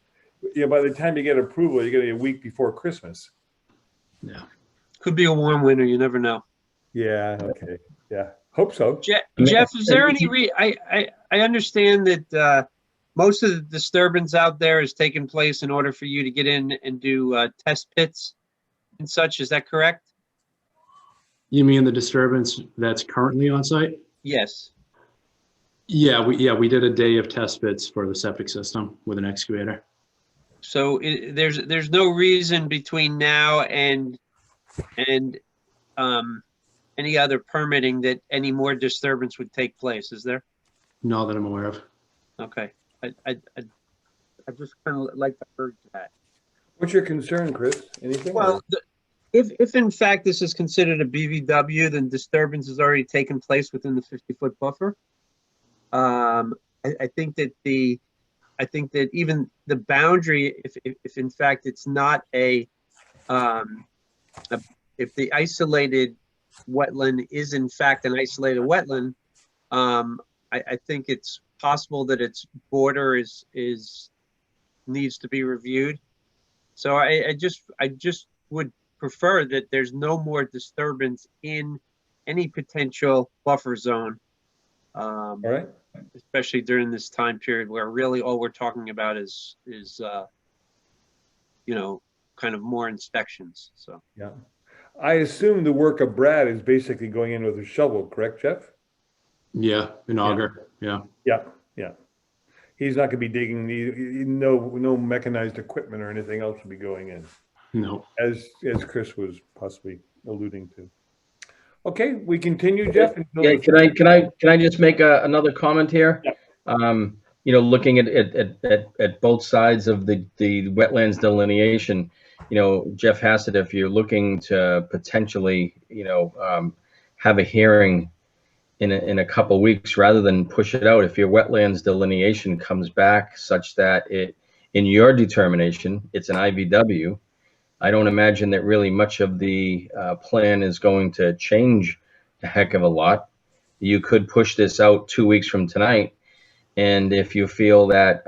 by the time you get approval, you're going to be a week before Christmas. Yeah. Could be a warm winter, you never know. Yeah. Okay. Yeah. Hope so. Jeff, is there any I understand that most of the disturbance out there is taking place in order for you to get in and do test pits and such. Is that correct? You mean the disturbance that's currently on site? Yes. Yeah, we did a day of test pits for the septic system with an excavator. So there's no reason between now and any other permitting that any more disturbance would take place, is there? Not that I'm aware of. Okay. I just kind of like to urge that. What's your concern, Chris? Anything? Well, if in fact this is considered a BVW, then disturbance has already taken place within the 50-foot buffer. I think that even the boundary, if in fact it's not if the isolated wetland is in fact an isolated wetland, I think it's possible that its border needs to be reviewed. So I just would prefer that there's no more disturbance in any potential buffer zone. All right. Especially during this time period where really all we're talking about is kind of more inspections. So Yeah. I assume the work of Brad is basically going in with a shovel, correct, Jeff? Yeah, an auger, yeah. Yeah, yeah. He's not gonna be digging, no mechanized equipment or anything else will be going in, No. as Chris was possibly alluding to. Okay, we continue, Jeff. Yeah, can I just make another comment here? Yeah. Looking at both sides of the wetlands delineation, Jeff Hassett, if you're looking to potentially, have a hearing in a couple weeks rather than push it out, if your wetlands delineation comes back such that in your determination, it's an IVW, I don't imagine that really much of the plan is going to change a heck of a lot. You could push this out 2 weeks from tonight. And if you feel that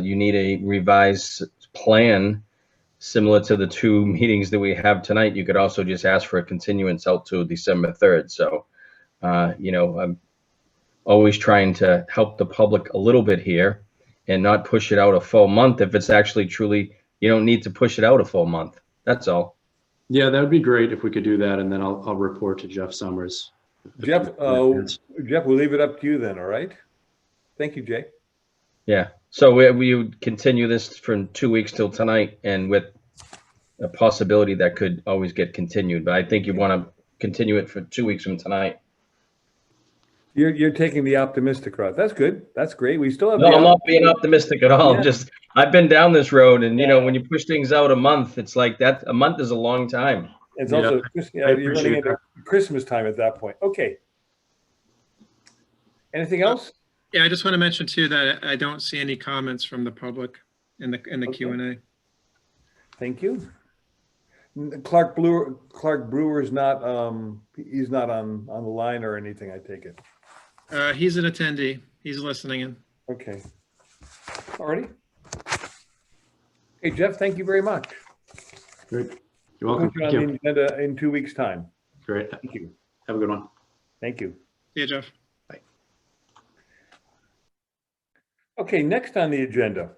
you need a revised plan similar to the 2 meetings that we have tonight, you could also just ask for a continuance out to December 3rd. So, I'm always trying to help the public a little bit here and not push it out a full month if it's actually truly, you don't need to push it out a full month. That's all. Yeah, that would be great if we could do that, and then I'll report to Jeff Summers. Jeff, Jeff, we'll leave it up to you then, all right? Thank you, Jay. Yeah. So we would continue this from 2 weeks till tonight, and with a possibility that could always get continued. But I think you want to continue it for 2 weeks from tonight. You're taking the optimistic route. That's good. That's great. We still have. No, I'm not being optimistic at all. Yeah. Just I've been down this road, and when you push things out a month, it's like that. A month is a long time. It's Yeah, also I you're running appreciate into Christmas time at that point. Okay. Anything else? Yeah, I just want to mention too that I don't see any comments from the public in the Okay. Q&A. Thank you. Clark Brewer's not. He's not on the line or anything. I take it. He's an attendee. He's listening in. Okay. Alrighty. Hey, Jeff, thank you very much. Great. You're welcome. Put you on Thank you. the agenda in 2 weeks' time. Great. Thank you. Have a good one. Thank you. See you, Jeff. Okay, next on the agenda,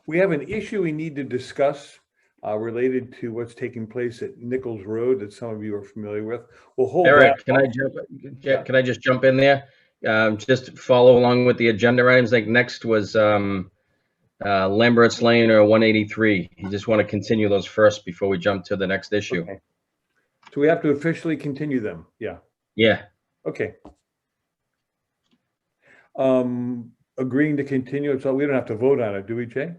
we have an issue we need to discuss related to what's taking place at Nichols Road that some of you are familiar with. We'll hold Eric, that. can I just jump in there? Just follow along with the agenda items. Like next was Lambert's Lane or 183. You just want to continue those first before we jump to the next issue. Okay. So we have to officially continue them. Yeah. Yeah. Okay. Agreeing to continue, so we don't have to vote on it, do we, Jay?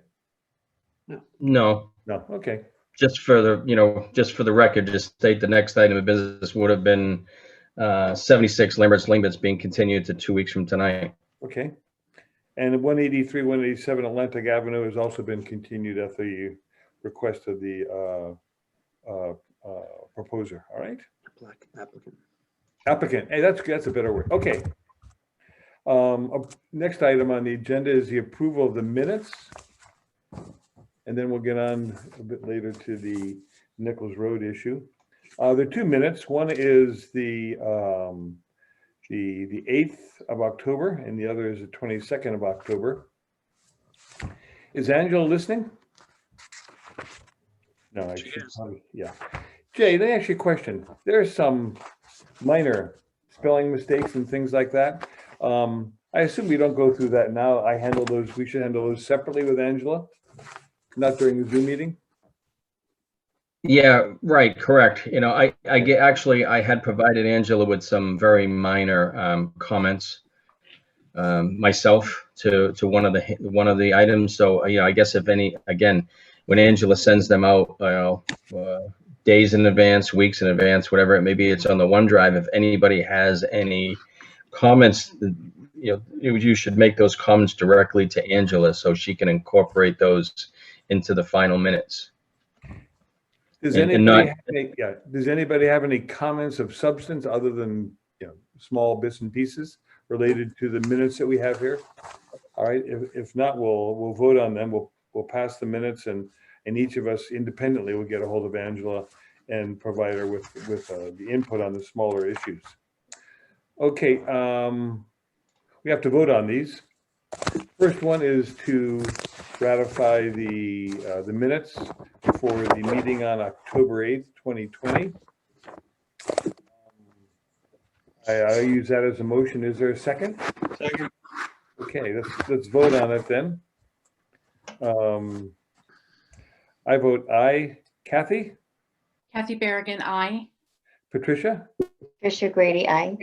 No. No. Okay. Just for the record, just state the next item of business would have been 76 Lambert's Lane that's being continued to 2 weeks from tonight. Okay. And 183, 187 Atlantic Avenue has also been continued at the request of the proposer. All right. Applicant. Hey, that's a better word. Okay. Next item on the agenda is the approval of the minutes. And then we'll get on a bit later to the Nichols Road issue. There are 2 minutes. One is the 8th of October and the other is the 22nd of October. Is Angela listening? No, She is. Yeah. Jay, let me ask you a question. There are some minor spelling mistakes and things like that. I assume we don't go through that now. I handle those. We should handle those separately with Angela, not during the Zoom meeting. Yeah, right, correct. I had provided Angela with some very minor comments myself to one of the items. So I guess if any, again, when Angela sends them out, days in advance, weeks in advance, whatever it may be, it's on the OneDrive. If anybody has any comments, you should make those comments directly to Angela so she can incorporate those into the final minutes. Does And anybody, not- does anybody have any comments of substance other than, small bits and pieces related to the minutes that we have here? All right, if not, we'll vote on them. We'll pass the minutes, and each of us independently will get a hold of Angela and provide her with the input on the smaller issues. Okay, we have to vote on these. First one is to ratify the minutes for the meeting on October 8th, 2020. I use that as a motion. Is there a second? Second. Okay, let's vote on it then. I vote aye. Kathy? Kathy Berrigan, aye. Patricia? Patricia Grady, aye.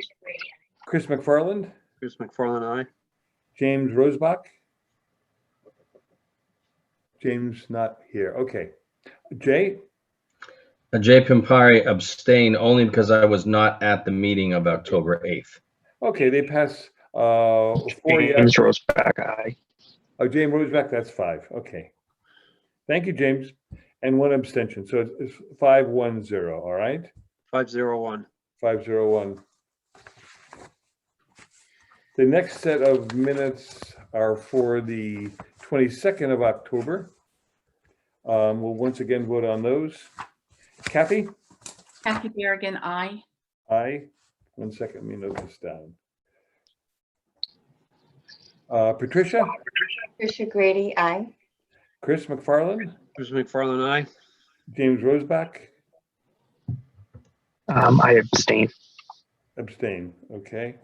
Chris McFarland? Chris McFarland, aye. James Rosebach? James not here. Okay. Jay? Jay Pimpari abstained only because I was not at the meeting of October 8th. Okay, they pass 4 yes. James Roseback, aye. Oh, James Rosebach, that's 5. Okay. Thank you, James. And 1 abstention. So it's 5-1-0. All right. 501. 501. The next set of minutes are for the 22nd of October. We'll once again vote on those. Kathy? Kathy Berrigan, aye. Aye. 1 second, let me note this down. Patricia? Patricia Grady, aye. Chris McFarland? Chris McFarland, aye. James Rosebach? I abstain. Abstain, okay.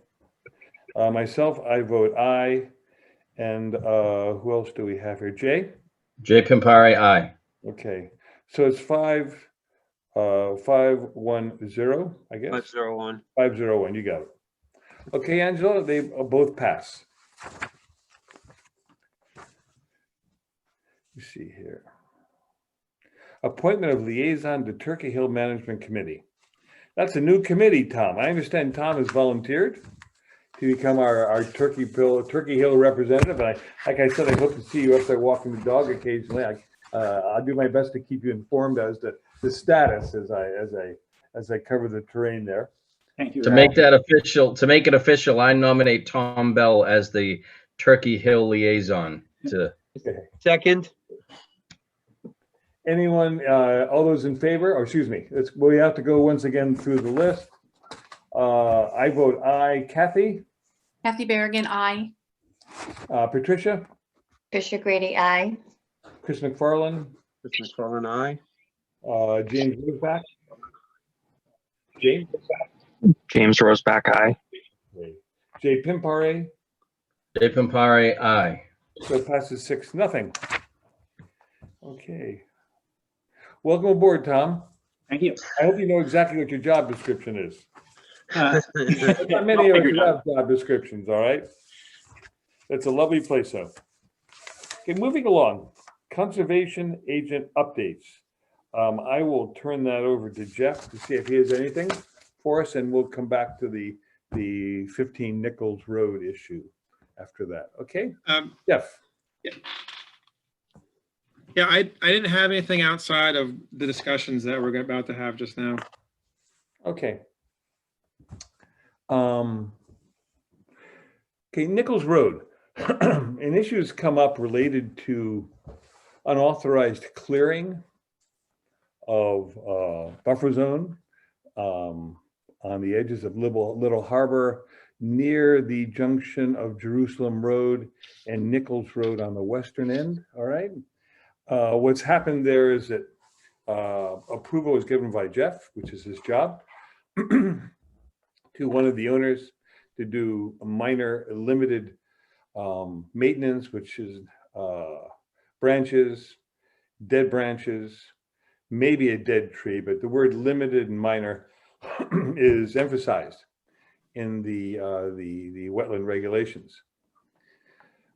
Myself, I vote aye. And who else do we have here? Jay? Jay Pimpari, aye. Okay, so it's 5-1-0, I guess. 501. 501, you got it. Okay, Angela, they both pass. Let's see here. Appointment of liaison to Turkey Hill Management Committee. That's a new committee, Tom. I understand Tom has volunteered to become our Turkey Hill representative. And like I said, I hope to see you up there walking the dog occasionally. I'll do my best to keep you informed as to the status as I cover the terrain there. Thank you. To make it official, I nominate Tom Bell as the Turkey Hill liaison to. Okay. Second. Anyone, all those in favor? Oh, excuse me. We have to go once again through the list. I vote aye. Kathy? Kathy Berrigan, aye. Patricia? Patricia Grady, aye. Chris McFarland? Chris McFarland, aye. James Rosebach? James? James Roseback, aye. Jay Pimpare? Jay Pimpari, aye. So it passes 6-0. Okay. Welcome aboard, Tom. Thank you. I hope you know exactly what your job description is. Uh, There's not many of I'll figure us it have job descriptions, all right? It's a lovely place, though. Okay, moving along. Conservation agent updates. I will turn that over to Jeff to see if he has anything for us, and we'll come back to the 15 Nichols Road issue after that. Okay, Jeff? Yeah, I didn't have anything outside of the discussions that we're about to have just now. Okay. Okay, Nichols Road. An issue has come up related to unauthorized clearing of buffer zone on the edges of Little Harbor near the junction of Jerusalem Road and Nichols Road on the western end, all right? What's happened there is that approval was given by Jeff, which is his job, to one of the owners to do a minor limited maintenance, which is branches, dead branches, maybe a dead tree, but the word limited and minor is emphasized in the wetland regulations.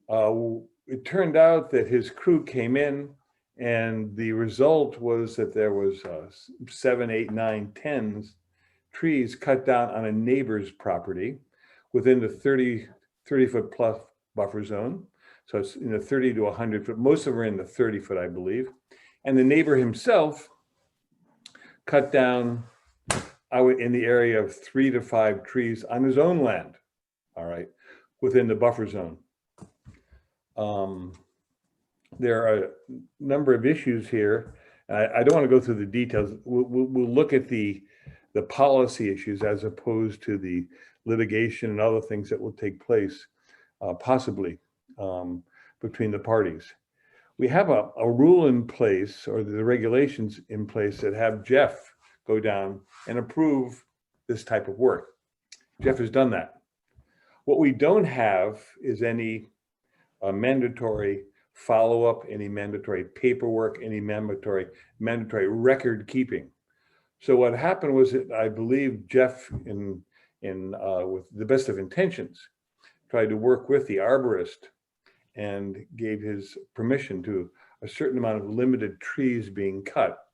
It turned out that his crew came in, and the result was that there was 7, 8, 9, 10 trees cut down on a neighbor's property, within the 30-foot plus buffer zone. So it's in the 30 to 100 foot. Most of them are in the 30 foot, I believe. And the neighbor himself cut down in the area of 3 to 5 trees on his own land, all right, within the buffer zone. There are a number of issues here. I don't want to go through the details. We'll look at the policy issues as opposed to the litigation and other things that will take place, possibly between the parties. We have a rule in place, or the regulations in place, that have Jeff go down and approve this type of work. Jeff has done that. What we don't have is any mandatory follow-up, any mandatory paperwork, any mandatory record keeping. So what happened was that I believe Jeff, with the best of intentions, tried to work with the arborist and gave his permission to a certain amount of limited trees being cut.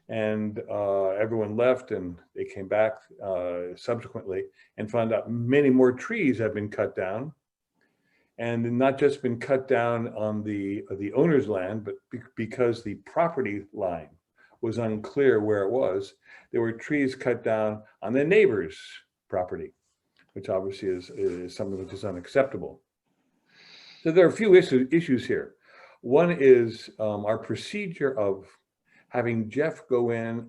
And everyone left, and they came back subsequently and found out many more trees had been cut down, and not just been cut down on the owner's land, but because the property line was unclear where it was, there were trees cut down on the neighbor's property, which obviously is something which is unacceptable. So there are a few issues here. One is our procedure of having Jeff go in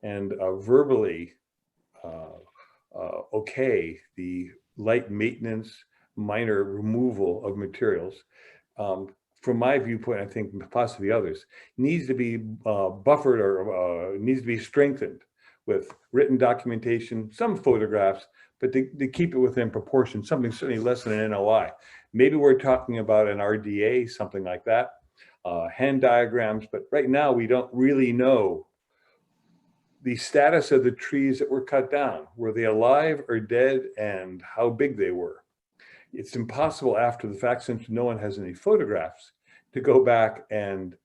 and verbally okay the light maintenance, minor removal of materials. From my viewpoint, I think possibly others, needs to be buffered or needs to be strengthened with written documentation, some photographs, but to keep it within proportion, something certainly less than an NOI. Maybe we're talking about an RDA, something like that, hand diagrams, but right now we don't really know the status of the trees that were cut down. Were they alive or dead, and how big they were? It's impossible after the fact, since no one has any photographs, to go back and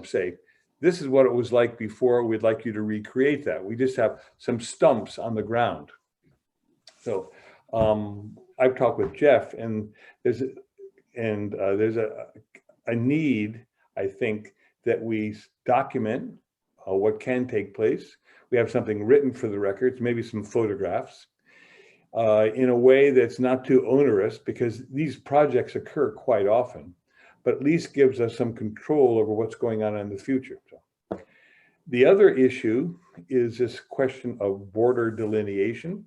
say, this is what it was like before, we'd like you to recreate that. We just have some stumps on the ground. So I've talked with Jeff, and there's a need, I think, that we document what can take place. We have something written for the records, maybe some photographs, in a way that's not too onerous, because these projects occur quite often, but at least gives us some control over what's going on in the future. So, the other issue is this question of border delineation.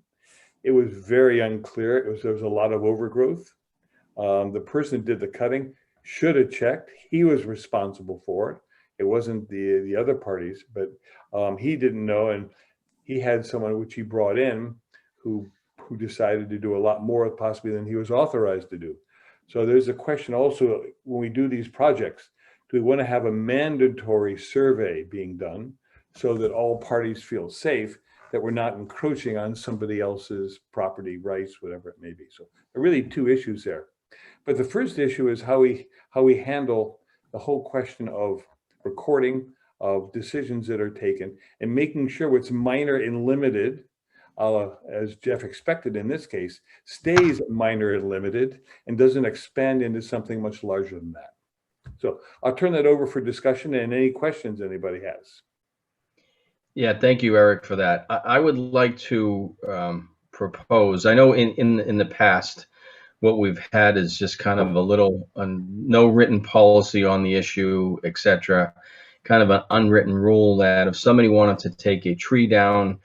It was very unclear. There was a lot of overgrowth. The person who did the cutting should have checked. He was responsible for it. It wasn't the other parties, but he didn't know, and he had someone which he brought in who decided to do a lot more possibly than he was authorized to do. So there's a question also, when we do these projects, do we want to have a mandatory survey being done so that all parties feel safe, that we're not encroaching on somebody else's property rights, whatever it may be. So there are really two issues there. But the first issue is how we handle the whole question of recording of decisions that are taken and making sure what's minor and limited, as Jeff expected in this case, stays minor and limited and doesn't expand into something much larger than that. So I'll turn that over for discussion and any questions anybody has. Yeah, thank you, Eric, for that. I would like to propose, I know in the past, what we've had is just kind of a little no written policy on the issue, etc. Kind of an unwritten rule that if somebody wanted to take a tree down,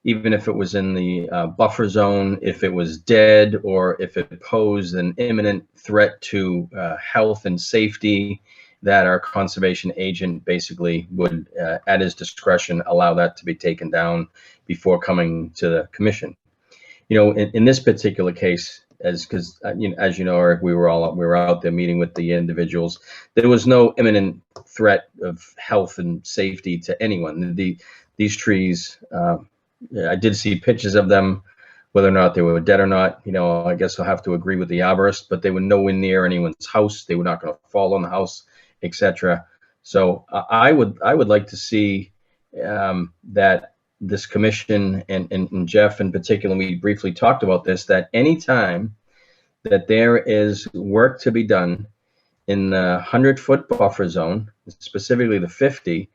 even if it was in the buffer zone, if it was dead, or if it posed an imminent threat to health and safety, that our conservation agent basically would, at his discretion, allow that to be taken down before coming to the commission. You know, in this particular case, because as you know, Eric, we were out there meeting with the individuals. There was no imminent threat of health and safety to anyone. These trees, I did see pictures of them, whether or not they were dead or not. You know, I guess I'll have to agree with the arborist, but they were nowhere near anyone's house. They were not going to fall on the house, etc. So I would like to see that this commission and Jeff in particular, we briefly talked about this, that anytime that there is work to be done in the 100-foot buffer zone, specifically the 50,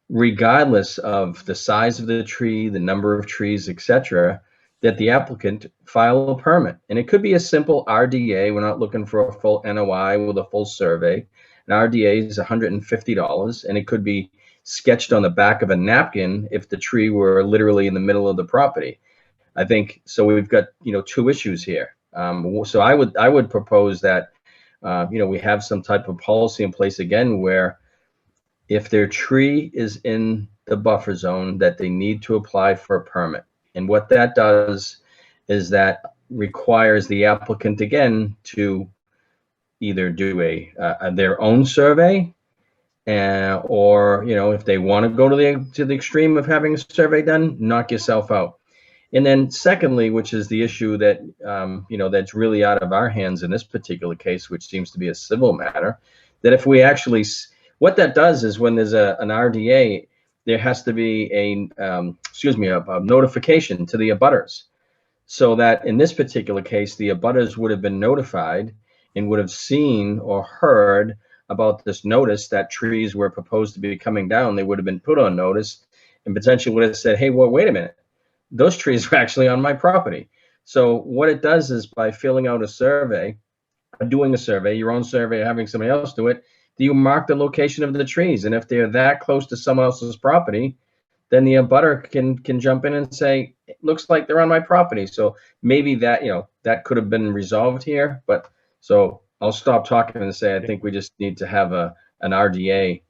regardless of the size of the tree, the number of trees, etc., that the applicant file a permit. And it could be a simple RDA. We're not looking for a full NOI with a full survey. An RDA is $150, and it could be sketched on the back of a napkin if the tree were literally in the middle of the property. I think so. We've got two issues here. So I would propose that we have some type of policy in place again where if their tree is in the buffer zone, that they need to apply for a permit. And what that does is that requires the applicant again to either do their own survey, or if they want to go to the extreme of having a survey done, knock yourself out. And then secondly, which is the issue that that's really out of our hands in this particular case, which seems to be a civil matter, that if we actually what that does is when there's an RDA, there has to be a notification to the abutters, so that in this particular case, the abutters would have been notified and would have seen or heard about this notice that trees were proposed to be coming down. They would have been put on notice and potentially would have said, hey, well, wait a minute, those trees are actually on my property. So what it does is by filling out a survey, doing a survey, your own survey, or having somebody else do it, you mark the location of the trees. And if they're that close to someone else's property, then the abutter can jump in and say, it looks like they're on my property. So maybe that, that could have been resolved here. But so I'll stop talking and say, I think we just need to have an RDA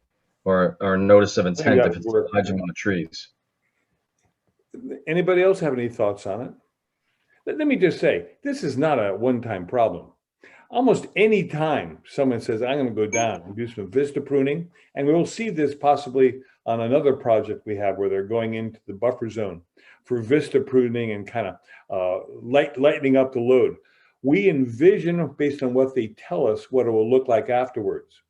or a notice of intent if it's a large amount of trees. Anybody else have any thoughts on it? Let me just say, this is not a one-time problem. Almost any time someone says, I'm going to go down and do some vista pruning, and we'll see this possibly on another project we have where they're going into the buffer zone for vista pruning and kind of lightening up the load. We envision, based on what they tell us, what it will look like afterwards.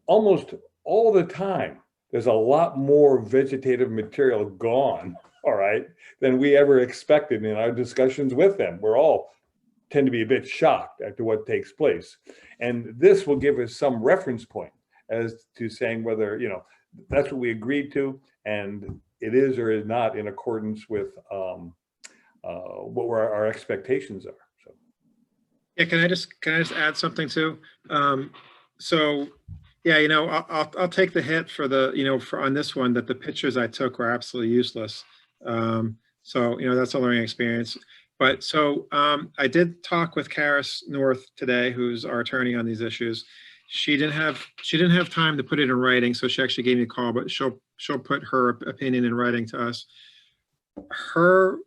Almost all the time, there's a lot more vegetative material gone, all right, than we ever expected in our discussions with them. We're all tend to be a bit shocked at what takes place. And this will give us some reference point as to saying whether, that's what we agreed to and it is or is not in accordance with what our expectations are. So. Yeah, can I just add something too? So yeah, I'll take the hit for on this one that the pictures I took were absolutely useless. So, that's a learning experience. But so I did talk with Karis North today, who's our attorney on these issues. She didn't have time to put it in writing, so she actually gave me a call, but she'll put her opinion in writing to us. Her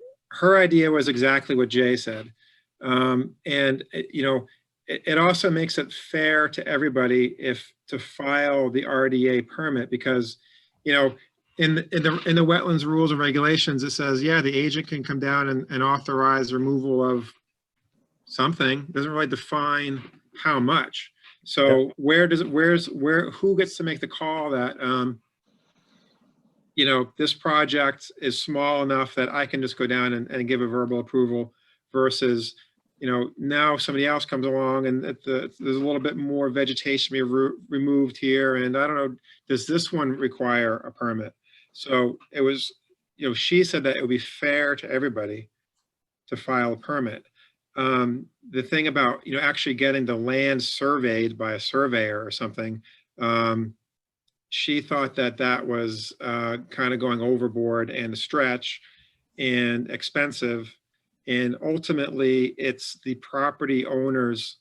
idea was exactly what Jay said. And it also makes it fair to everybody to file the RDA permit, because in the wetlands rules and regulations, it says, yeah, the agent can come down and authorize removal of something. It doesn't really define how much. So who gets to make the call that, this project is small enough that I can just go down and give a verbal approval versus, now somebody else comes along and there's a little bit more vegetation removed here. And I don't know, does this one require a permit? So it was, she said that it would be fair to everybody to file a permit. The thing about, actually getting the land surveyed by a surveyor or something, she thought that was kind of going overboard and a stretch and expensive. And ultimately, it's the property owner's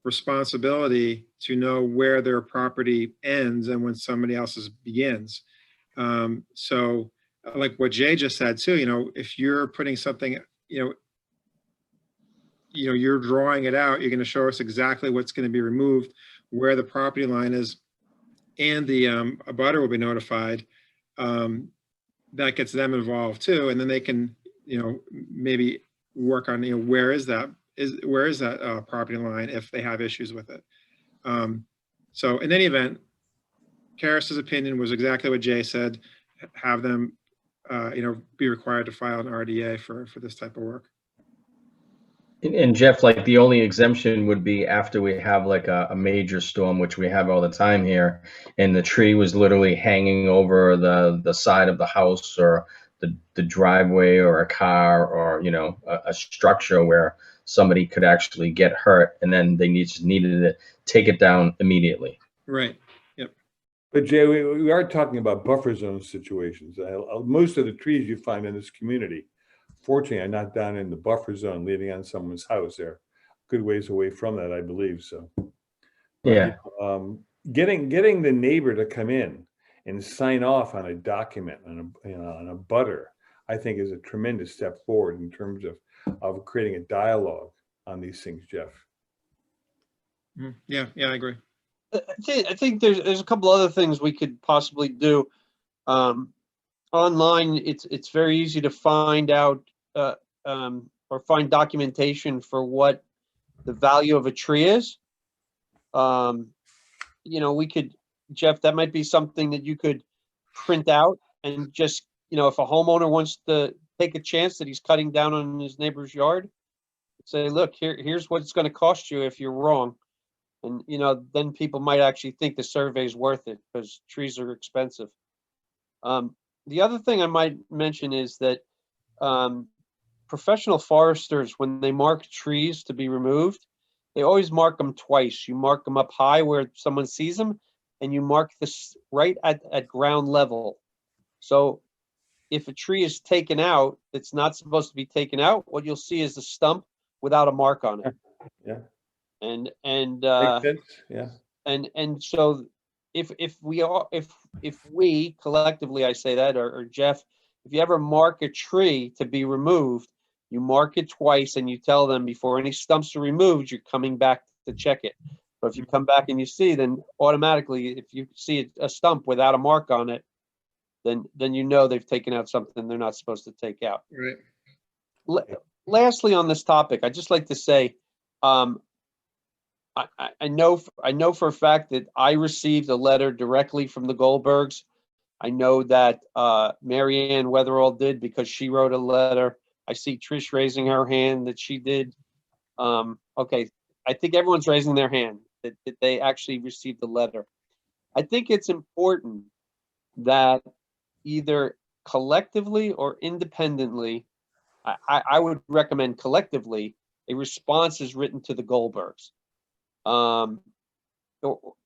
responsibility to know where their property ends and when somebody else's begins. So like what Jay just said too, if you're putting something, you're drawing it out, you're going to show us exactly what's going to be removed, where the property line is, and the abutter will be notified. That gets them involved too, and then they can, maybe work on, where is that property line if they have issues with it. So in any event, Karis's opinion was exactly what Jay said. Have them be required to file an RDA for this type of work. And Jeff, like the only exemption would be after we have like a major storm, which we have all the time here, and the tree was literally hanging over the side of the house or the driveway or a car or, a structure where somebody could actually get hurt, and then they just needed to take it down immediately. Right. But Jay, we are talking about buffer zone situations. Most of the trees you find in this community, fortunately, are not down in the buffer zone leading on someone's house. They're good ways away from that, I believe. So, Yeah. Getting the neighbor to come in and sign off on a document on a butter, I think, is a tremendous step forward in terms of creating a dialogue on these things, Jeff. Yeah, I agree. I think there's a couple other things we could possibly do. Online, it's very easy to find out or find documentation for what the value of a tree is. We could, Jeff, that might be something that you could print out and just, if a homeowner wants to take a chance that he's cutting down on his neighbor's yard, say, look, here's what it's going to cost you if you're wrong. And, then people might actually think the survey is worth it because trees are expensive. The other thing I might mention is that professional foresters, when they mark trees to be removed, they always mark them twice. You mark them up high where someone sees them, and you mark this right at ground level. So if a tree is taken out, it's not supposed to be taken out. What you'll see is a stump without a mark on it. Yeah. And Makes sense. Yeah. and so if we collectively, I say that, or Jeff, if you ever mark a tree to be removed, you mark it twice and you tell them before any stumps are removed, you're coming back to check it. But if you come back and you see, then automatically, if you see a stump without a mark on it, then they've taken out something they're not supposed to take out. Right. Lastly, on this topic, I'd just like to say, I know for a fact that I received a letter directly from the Goldbergs. I know that Mary Ann Weatherall did because she wrote a letter. I see Trish raising her hand that she did. Okay, I think everyone's raising their hand that they actually received the letter. I think it's important that either collectively or independently, I would recommend collectively, a response is written to the Goldbergs.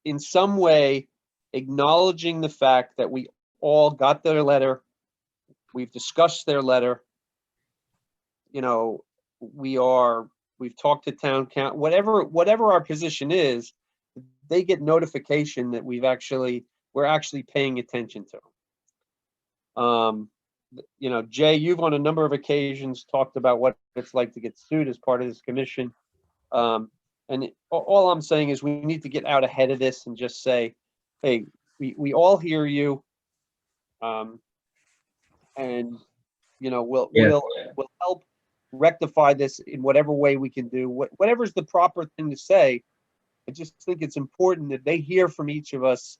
In some way, acknowledging the fact that we all got their letter, we've discussed their letter, we've talked to town council, whatever our position is, they get notification that we're actually paying attention to. Jay, you've on a number of occasions talked about what it's like to get sued as part of this commission. And all I'm saying is we need to get out ahead of this and just say, hey, we all hear you. And we'll help rectify this in whatever way we can do. Whatever's the proper thing to say. I just think it's important that they hear from each of us,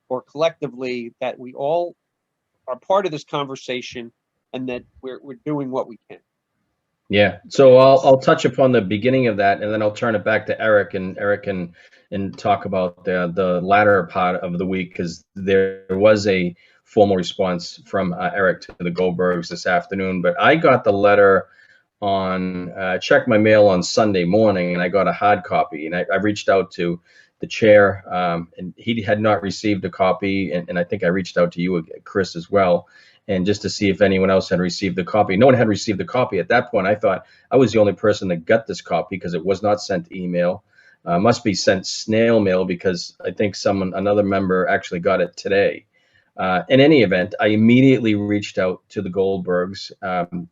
or collectively, that we all are part of this conversation and that we're doing what we can. Yeah. So I'll touch upon the beginning of that, and then I'll turn it back to Eric, and Eric and talk about the latter part of the week, because there was a formal response from Eric to the Goldbergs this afternoon. But I got the letter on checked my mail on Sunday morning, and I got a hard copy, and I reached out to the chair, and he had not received a copy, and I think I reached out to you, Chris, as well, and just to see if anyone else had received the copy. No one had received the copy. At that point, I thought I was the only person that got this copy, because it was not sent email. Must be sent snail mail, because I think another member actually got it today. In any event, I immediately reached out to the Goldbergs.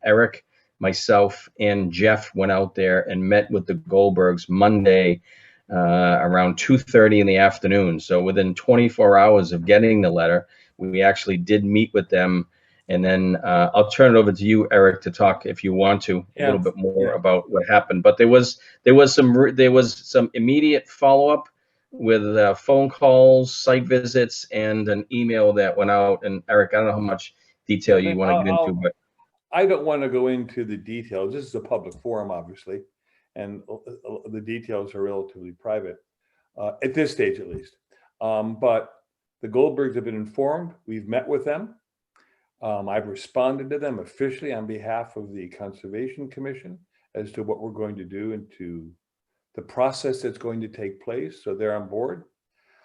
Eric, myself, and Jeff went out there and met with the Goldbergs Monday around 2:30 in the afternoon. So within 24 hours of getting the letter, we actually did meet with them. And then I'll turn it over to you, Eric, to talk, if you want to, a little bit more about what happened. But there was some immediate follow-up with phone calls, site visits, and an email that went out. And Eric, I don't know how much detail you want to get into, but I don't want to go into the details. This is a public forum, obviously, and the details are relatively private, at this stage at least. But the Goldbergs have been informed. We've met with them. I've responded to them officially on behalf of the Conservation Commission as to what we're going to do and to the process that's going to take place. So they're on board.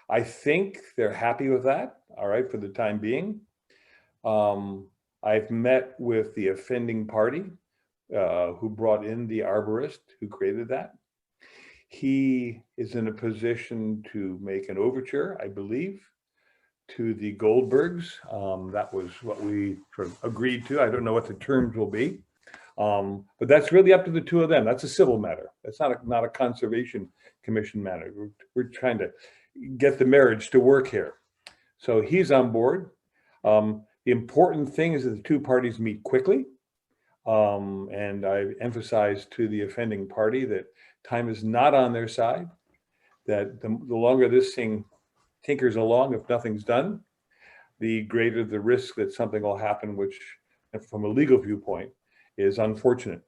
I think they're happy with that, all right, for the time being. I've met with the offending party who brought in the arborist who created that. He is in a position to make an overture, I believe, to the Goldbergs. That was what we sort of agreed to. I don't know what the terms will be. But that's really up to the two of them. That's a civil matter. That's not a Conservation Commission matter. We're trying to get the marriage to work here. So he's on board. The important thing is that the two parties meet quickly. And I emphasized to the offending party that time is not on their side, that the longer this thing tinkers along, if nothing's done, the greater the risk that something will happen, which from a legal viewpoint is unfortunate.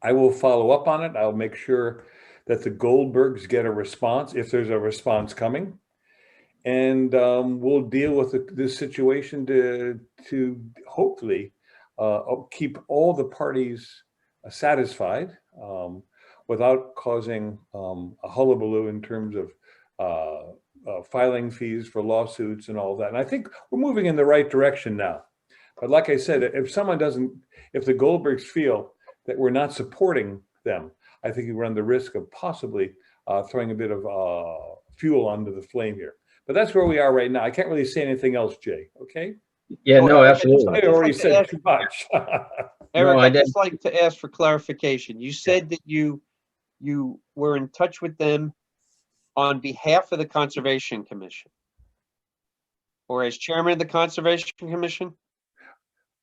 I will follow up on it. I'll make sure that the Goldbergs get a response, if there's a response coming. And we'll deal with this situation to hopefully keep all the parties satisfied without causing a hullabaloo in terms of filing fees for lawsuits and all that. And I think we're moving in the right direction now. But like I said, if the Goldbergs feel that we're not supporting them, I think we run the risk of possibly throwing a bit of fuel onto the flame here. But that's where we are right now. I can't really say anything else, Jay, okay? yeah, no, absolutely. I already said too much. Eric, I I'd did. just like to ask for clarification. You said that you were in touch with them on behalf of the Conservation Commission, or as chairman of the Conservation Commission?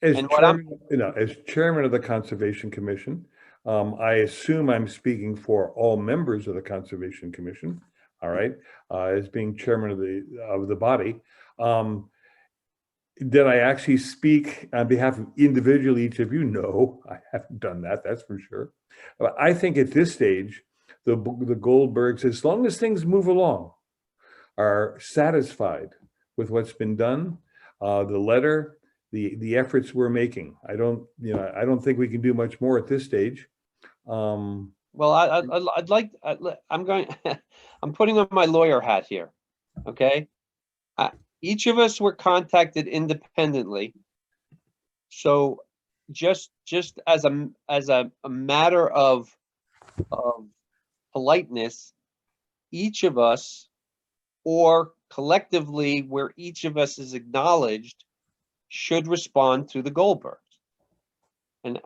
As And what chairman, as chairman of the Conservation Commission, I assume I'm speaking for all members of the Conservation Commission. All right, as being chairman of the body. Did I actually speak on behalf of individually each of you? No, I haven't done that. That's for sure. But I think at this stage, the Goldbergs, as long as things move along, are satisfied with what's been done, the letter, the efforts we're making. I don't think we can do much more at this stage. Well, I'm putting on my lawyer hat here, okay? Each of us were contacted independently. So just as a matter of politeness, each of us, or collectively where each of us is acknowledged, should respond to the Goldbergs. And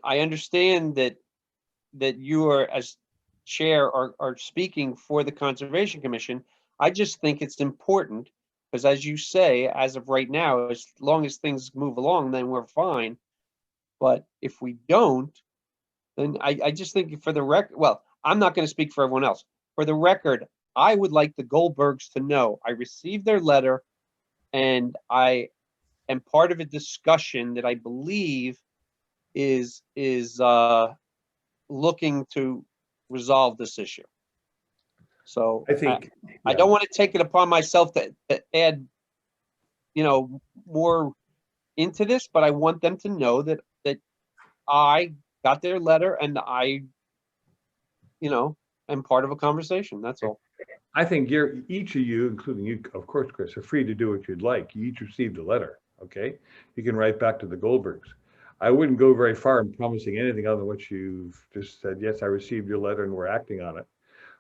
I understand that you are, as chair, are speaking for the Conservation Commission. I just think it's important, because as you say, as of right now, as long as things move along, then we're fine. But if we don't, then I just think for the record, well, I'm not going to speak for everyone else. For the record, I would like the Goldbergs to know I received their letter, and I am part of a discussion that I believe is looking to resolve this issue. So I think I don't want to take it upon myself to add, more into this, but I want them to know that I got their letter and I, am part of a conversation. That's all. I think each of you, including you, of course, Chris, are free to do what you'd like. You each received a letter, okay? You can write back to the Goldbergs. I wouldn't go very far in promising anything other than what you've just said. Yes, I received your letter and we're acting on it.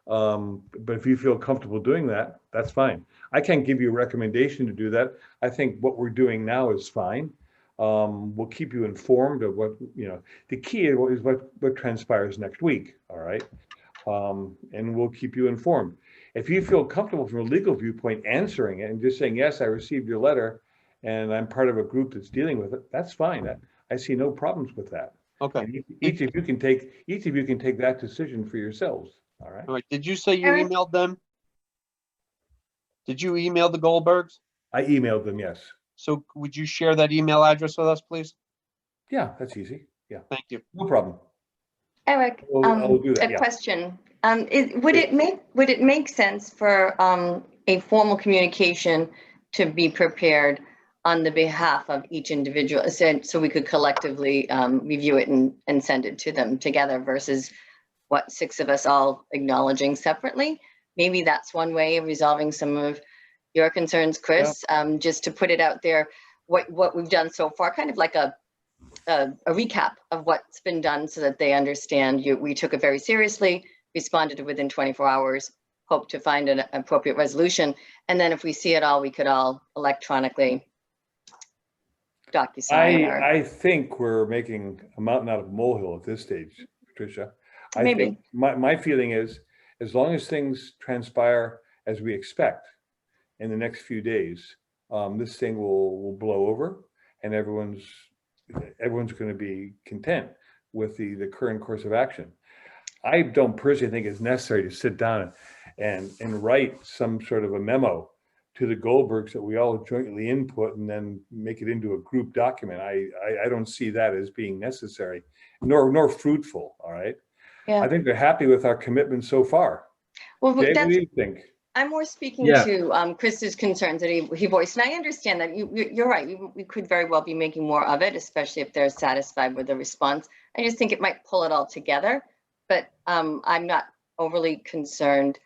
But if you feel comfortable doing that, that's fine. I can't give you a recommendation to do that. I think what we're doing now is fine. We'll keep you informed of what, the key is what transpires next week, all right? And we'll keep you informed. If you feel comfortable from a legal viewpoint answering it and just saying, yes, I received your letter and I'm part of a group that's dealing with it, that's fine. I see no problems with that. Okay. And each of you can take that decision for yourselves. All right. All right. Did you say you Eric? emailed them? Did you email the Goldbergs? I emailed them, yes. So would you share that email address with us, please? Yeah, that's easy. Yeah, Thank you. no problem. Eric, I'll do that, a yeah. question. Would it make sense for a formal communication to be prepared on the behalf of each individual, so we could collectively review it and send it to them together versus what, 6 of us all acknowledging separately? Maybe that's one way of resolving some of your concerns, Chris, just to put it out there, what we've done so far, kind of like a recap of what's been done so that they understand we took it very seriously, responded within 24 hours, hope to find an appropriate resolution. And then if we see it all, we could all electronically DocuSign or I think we're making a mountain out of a molehill at this stage, Patricia. I Maybe. think my feeling is, as long as things transpire as we expect in the next few days, this thing will blow over, and everyone's going to be content with the current course of action. I don't personally think it's necessary to sit down and write some sort of a memo to the Goldbergs that we all jointly input and then make it into a group document. I don't see that as being necessary, nor fruitful. All right. Yeah. I think they're happy with our commitment so far. Well, Jay, what that's, do you think? I'm more speaking Yeah. to Chris's concerns that he voiced, and I understand that you're right. We could very well be making more of it, especially if they're satisfied with the response. I just think it might pull it all together, but I'm not overly concerned.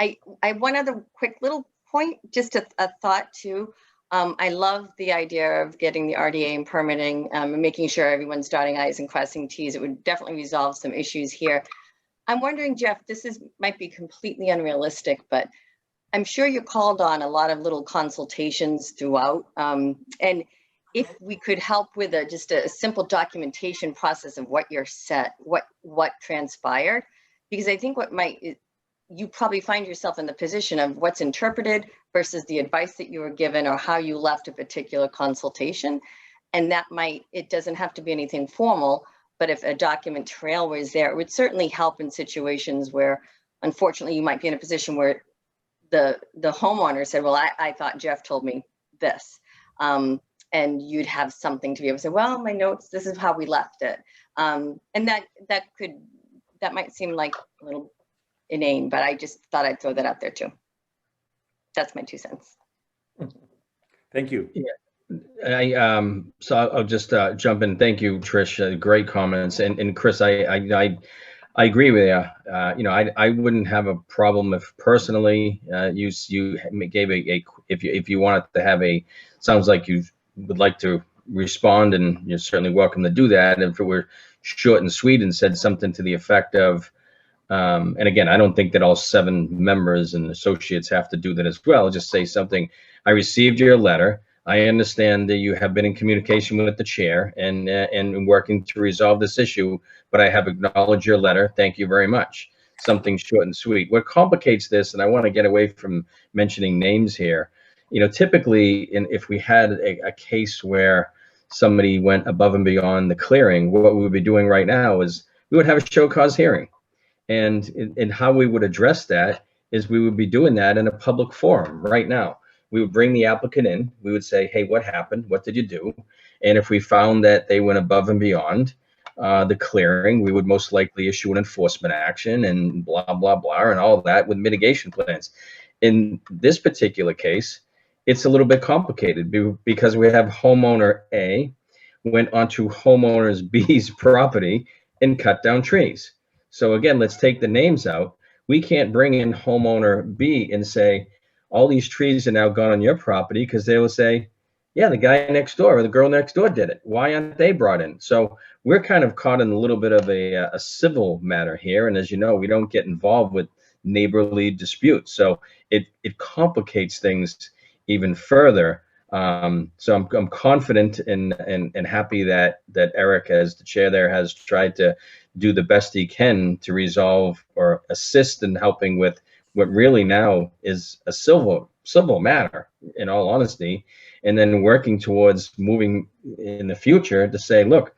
I one other quick little point, just a thought too. I love the idea of getting the RDA and permitting and making sure everyone's dotting I's and crossing T's. It would definitely resolve some issues here. I'm wondering, Jeff, might be completely unrealistic, but I'm sure you called on a lot of little consultations throughout. And if we could help with just a simple documentation process of what what transpired, because I think you probably find yourself in the position of what's interpreted versus the advice that you were given or how you left a particular consultation. And it doesn't have to be anything formal, but if a document trail was there, it would certainly help in situations where, unfortunately, you might be in a position where the homeowner said, well, I thought Jeff told me this. And you'd have something to be able to say, well, my notes, this is how we left it. And that might seem like a little inane, but I just thought I'd throw that out there too. That's my 2 cents. Thank you. So I'll just jump in. Thank you, Trish. Great comments. And Chris, I agree with you. I wouldn't have a problem if personally you gave if you wanted to have sounds like you would like to respond, and you're certainly welcome to do that. And if it were short and sweet and said something to the effect of, and again, I don't think that all 7 members and associates have to do that as well. Just say something. I received your letter. I understand that you have been in communication with the chair and working to resolve this issue, but I have acknowledged your letter. Thank you very much. Something short and sweet. What complicates this, and I want to get away from mentioning names here, typically if we had a case where somebody went above and beyond the clearing, what we would be doing right now is we would have a show cause hearing. And how we would address that is we would be doing that in a public forum right now. We would bring the applicant in. We would say, hey, what happened? What did you do? And if we found that they went above and beyond the clearing, we would most likely issue an enforcement action and blah, blah, blah, and all that with mitigation plans. In this particular case, it's a little bit complicated because we have homeowner A went onto homeowners B's property and cut down trees. So again, let's take the names out. We can't bring in homeowner B and say, all these trees are now gone on your property, because they will say, yeah, the guy next door or the girl next door did it. Why aren't they brought in? So we're kind of caught in a little bit of a civil matter here. And as you know, we don't get involved with neighborly disputes. So it complicates things even further. So I'm confident and happy that Eric, as the chair there, has tried to do the best he can to resolve or assist in helping with what really now is a civil matter, in all honesty, and then working towards moving in the future to say, look,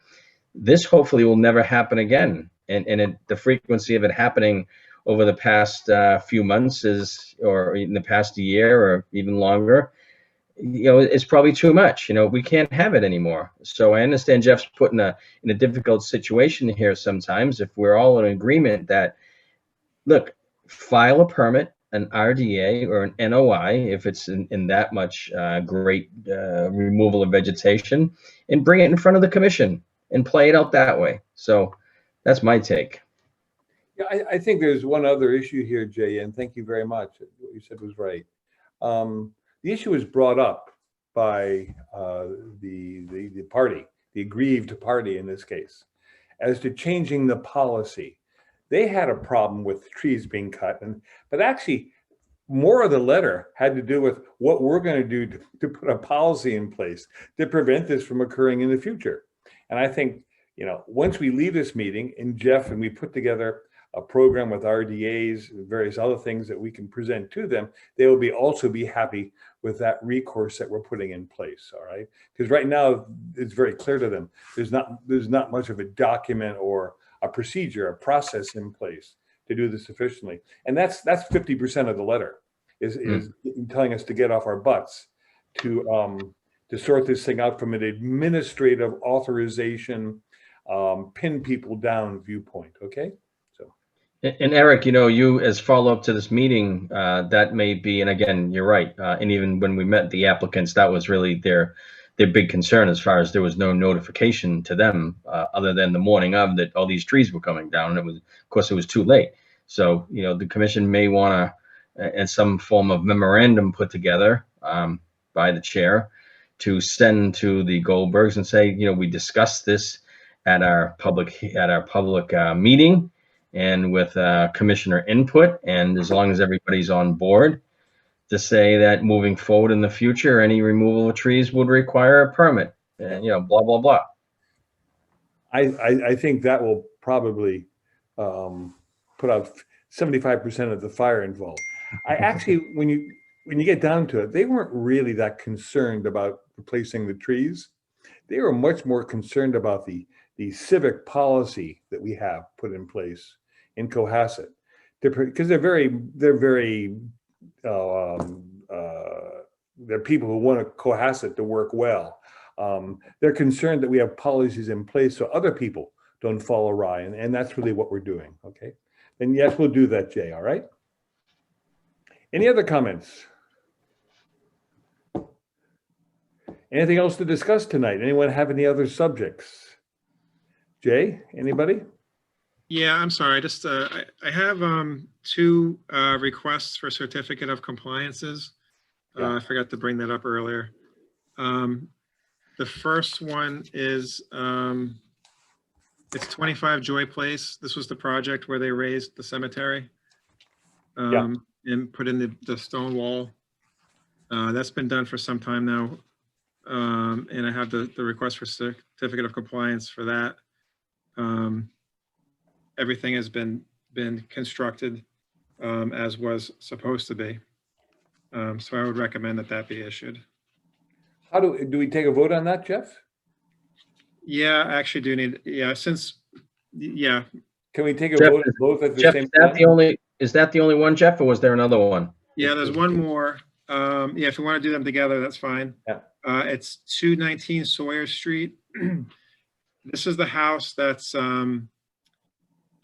this hopefully will never happen again. And the frequency of it happening over the past few months or in the past year or even longer, it's probably too much. We can't have it anymore. So I understand Jeff's put in a difficult situation here sometimes. If we're all in agreement that, look, file a permit, an RDA or an NOI, if it's in that much great removal of vegetation, and bring it in front of the commission and play it out that way. So that's my take. Yeah, I think there's one other issue here, Jay, and thank you very much. What you said was right. The issue was brought up by the party, the aggrieved party in this case, as to changing the policy. They had a problem with trees being cut, but actually more of the letter had to do with what we're going to do to put a policy in place to prevent this from occurring in the future. And I think, once we leave this meeting and Jeff and we put together a program with RDAs and various other things that we can present to them, they will also be happy with that recourse that we're putting in place. All right. Because right now it's very clear to them, there's not much of a document or a procedure, a process in place to do this efficiently. And that's 50% of the letter is telling us to get off our butts to sort this thing out from an administrative authorization, pin people down viewpoint. Okay. And Eric, you as follow-up to this meeting, that may be, and again, you're right. And even when we met the applicants, that was really their big concern, as far as there was no notification to them other than the morning of that all these trees were coming down. And of course, it was too late. So, the commission may want to, in some form of memorandum put together by the chair, to send to the Goldbergs and say, we discussed this at our public meeting, and with commissioner input, and as long as everybody's on board, to say that moving forward in the future, any removal of trees would require a permit, and blah blah blah. I think that will probably put out 75% of the fire involved. I actually, when you get down to it, they weren't really that concerned about replacing the trees. They were much more concerned about the civic policy that we have put in place in Cohasset, because they're people who want Cohasset to work well. They're concerned that we have policies in place so other people don't fall awry, and that's really what we're doing. Okay, and yes, we'll do that, Jay. All right. Any other comments? Anything else to discuss tonight? Anyone have any other subjects? Jay, anybody? Yeah, I'm sorry. Just I have two requests for certificate of compliances. I forgot to bring that up earlier. The first one is it's 25 Joy Place. This was the project where they raised the cemetery and put in the stone wall. That's been done for some time now. And I have the request for certificate of compliance for that. Everything has been constructed as was supposed to be. So I would recommend that be issued. How do we take a vote on that, Jeff? Yeah, I actually do need, Can we take a Jeff, vote on both at the Jeff, same is that time? is that the only one, Jeff, or was there another one? Yeah, there's one more. If you want to do them together, that's fine. Yeah. It's 219 Sawyer Street. This is the house that's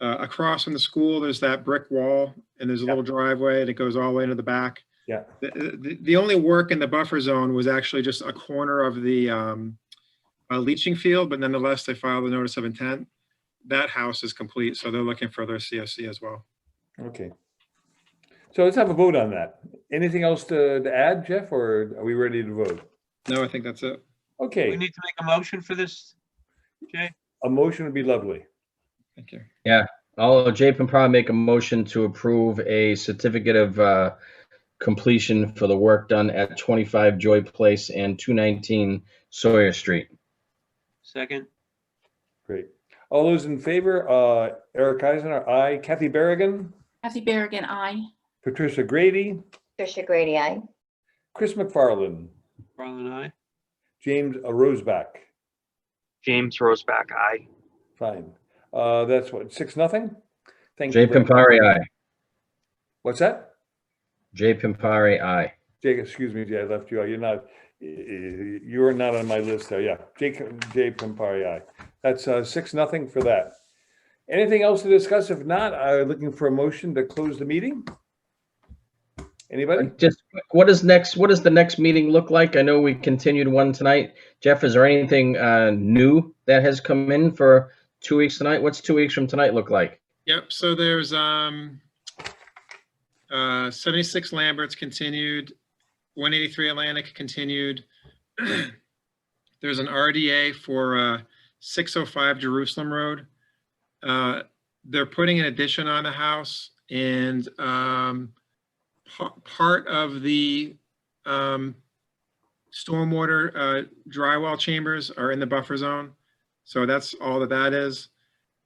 across from the school. There's that brick wall, and there's a little driveway, and it goes all the way into the back. Yeah. The only work in the buffer zone was actually just a corner of the leaching field, but nonetheless, they filed a notice of intent. That house is complete, so they're looking for their CSC as well. Okay. So let's have a vote on that. Anything else to add, Jeff, or are we ready to vote? No, I think that's it. Okay. We need to make a motion for this, Jay? A motion would be lovely. Thank you. Yeah, Jay Pimpara make a motion to approve a certificate of completion for the work done at 25 Joy Place and 219 Sawyer Street. Second. Great. All those in favor, Eric Eisner, aye. Kathy Berrigan, Kathy Berrigan, aye. Patricia Grady, Patricia Grady, aye. Chris McFarland, Garland, aye. James Roseback. James Roseback, aye. Fine. That's what, 6-0? Thank Jay you. Pimpari, aye. What's that? Jay Pimpari, aye. Jake, excuse me, Jay, I left you out. You are not on my list there. Yeah, Jay Pimpari, aye. That's 6-0 for that. Anything else to discuss? If not, I'm looking for a motion to close the meeting. Anybody? Just what does the next meeting look like? I know we continued one tonight. Jeff, is there anything new that has come in for 2 weeks tonight? What's 2 weeks from tonight look like? Yep, so there's 76 Lambert's continued, 183 Atlantic continued. There's an RDA for 605 Jerusalem Road. They're putting an addition on the house, and part of the stormwater drywall chambers are in the buffer zone. So that's all that is.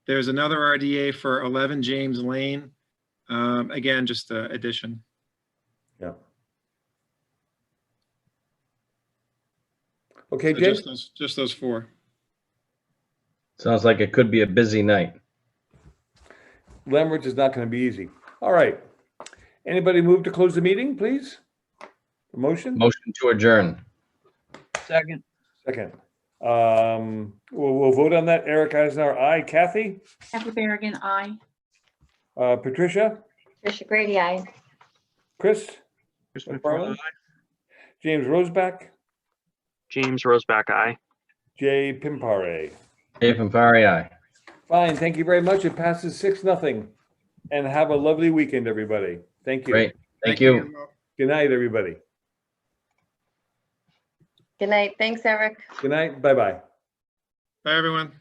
There's another RDA for 11 James Lane. Again, just an addition. Yeah. Okay, So Jay? just those 4. Sounds like it could be a busy night. Lambert's is not going to be easy. All right. Anybody move to close the meeting, please? Motion? Motion to adjourn. Second, Second. We'll vote on that. Eric Eisenhower, aye. Kathy? Kathy Berrigan, I. Patricia? Trisha Grady, aye. Chris? Chris McFarland? McFarland, James Roseback? James Roseback, aye. Jay Pimpare. Dave Pimpari, aye. Fine, thank you very much. It passes 6-0. And have a lovely weekend, everybody. Thank you. Great. Thank you. Good night, everybody. Good night. Thanks, Eric. Good night. Bye-bye. Bye, everyone.